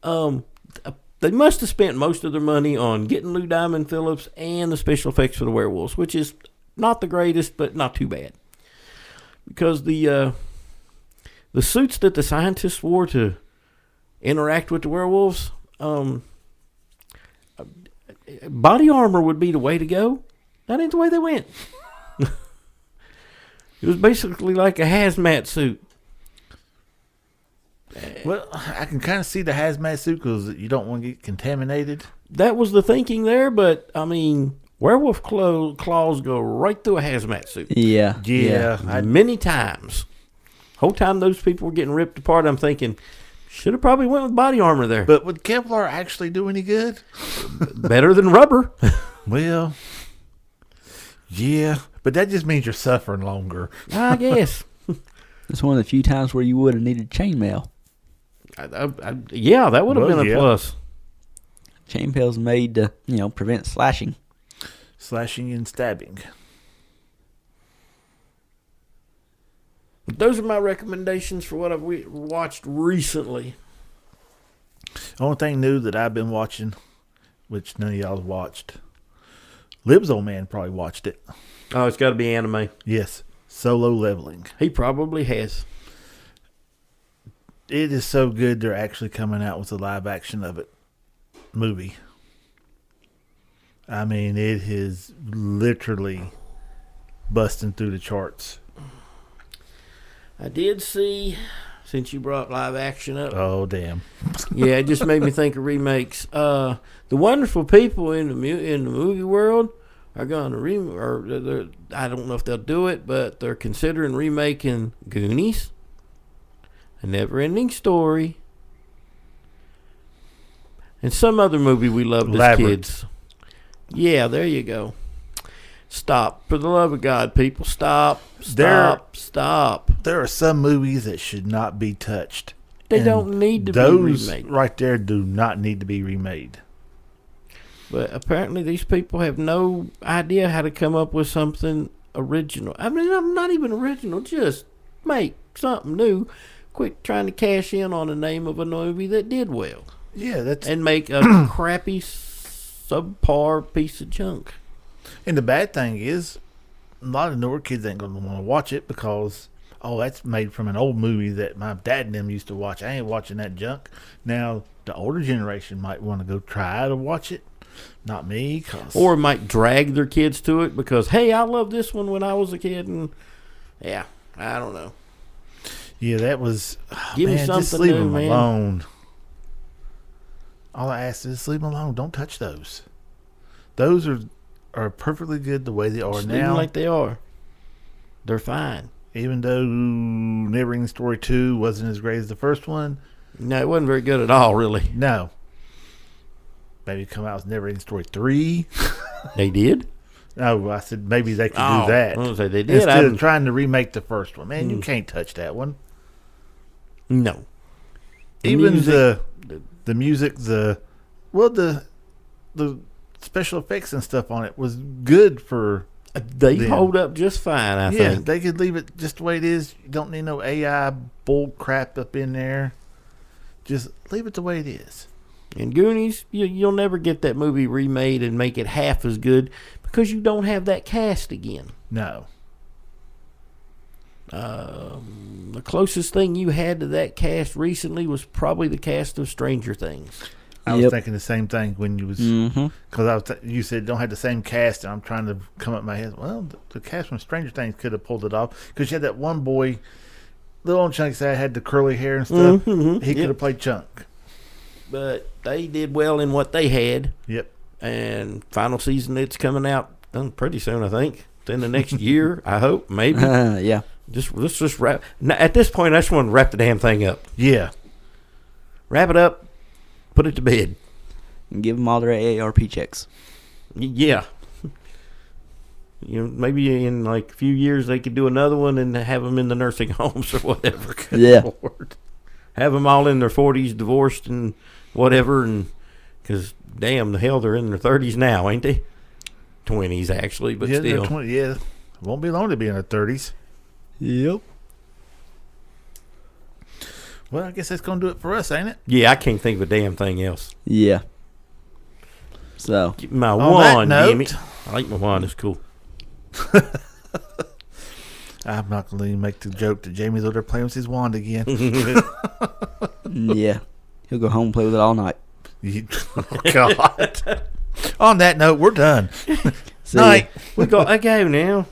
They must have spent most of their money on getting Lou Diamond Phillips and the special effects for the Werewolves, which is not the greatest, but not too bad. Because the suits that the scientists wore to interact with the werewolves, body armor would be the way to go. That ain't the way they went. It was basically like a hazmat suit. Well, I can kind of see the hazmat suit because you don't want to get contaminated. That was the thinking there, but, I mean, werewolf claws go right through a hazmat suit. Yeah. Many times. Whole time those people were getting ripped apart, I'm thinking, Should have probably went with body armor there. But would Kevlar actually do any good? Better than rubber. Well, yeah, but that just means you're suffering longer. I guess. It's one of the few times where you would have needed chainmail. Yeah, that would have been a plus. Chainmail's made to, prevent slashing. Slashing and stabbing. Those are my recommendations for what I've watched recently. Only thing new that I've been watching, which none of y'all have watched. Lib's old man probably watched it. Oh, it's got to be anime. Yes. Solo Leveling. He probably has. It is so good they're actually coming out with a live action of it. Movie. I mean, it is literally busting through the charts. I did see, since you brought live action up. Oh, damn. Yeah, it just made me think of remakes. The wonderful people in the movie world are going to I don't know if they'll do it, but they're considering remaking Goonies, A Never-Ending Story, and some other movie we loved as kids. Yeah, there you go. Stop. For the love of God, people, stop. Stop. There are some movies that should not be touched. They don't need to be remade. Those right there do not need to be remade. But apparently these people have no idea how to come up with something original. I mean, I'm not even original. Just make something new. Quit trying to cash in on the name of a movie that did well. Yeah, and make a crappy, subpar piece of junk. And the bad thing is, a lot of newer kids ain't going to want to watch it because, that's made from an old movie that my dad and them used to watch. I ain't watching that junk. Now, the older generation might want to go try to watch it. Not me. Or might drag their kids to it because, hey, I loved this one when I was a kid. And, yeah, I don't know. Yeah, that was... Give me something just leave new, them man. alone. All I ask is leave them alone. Don't touch those. Those are perfectly good the way they are just now. Leave them like they are. They're fine. Even though Never-Ending Story 2 wasn't as great as the first one. No, it wasn't very good at all, really. No. Maybe come out with Never-Ending Story 3. They did? No, I said maybe they could do that. I was say they did. Instead of trying to remake the first one. Man, you can't touch that one. No. Even the music, the special effects and stuff on it was good for they hold up just fine, I think. Yeah, they could leave it just the way it is. You don't need no AI bull crap up in there. Just leave it the way it is. And Goonies, you'll never get that movie remade and make it half as good because you don't have that cast again. No. The closest thing you had to that cast recently was probably the cast of Stranger Things. I was thinking the same thing when you was because you said don't have the same cast, and I'm trying to come up with my head. Well, the cast from Stranger Things could have pulled it off because you had that one boy, little old Chunky that had the curly hair and stuff. He could have played Chunk. But they did well in what they had. Yep. And final season, it's coming out pretty soon, I think. In the next year, I hope, maybe. Yeah. Let's just wrap. Now, at this point, I just want to wrap the damn thing up. Yeah. Wrap it up. Put it to bed. And give them all their AARP checks. Yeah. Maybe in like a few years they could do another one and have them in the nursing homes or whatever. Yeah. Lord. Have them all in their 40s, divorced and whatever, and because damn the hell they're in their 30s now, ain't they? 20s actually, but still. 20, yeah. It won't be long to be in their 30s. Yep. Well, I guess that's going to do it for us, ain't it? Yeah, I can't think of a damn thing else. Yeah. So. Get my on wand, that Jimmy. note, I like my wand. It's cool. I'm not going to make the joke that Jamie's over there playing with his wand again. Yeah. He'll go home and play with it all night. Oh, God. On that note, we're done. See Night. We got a go now.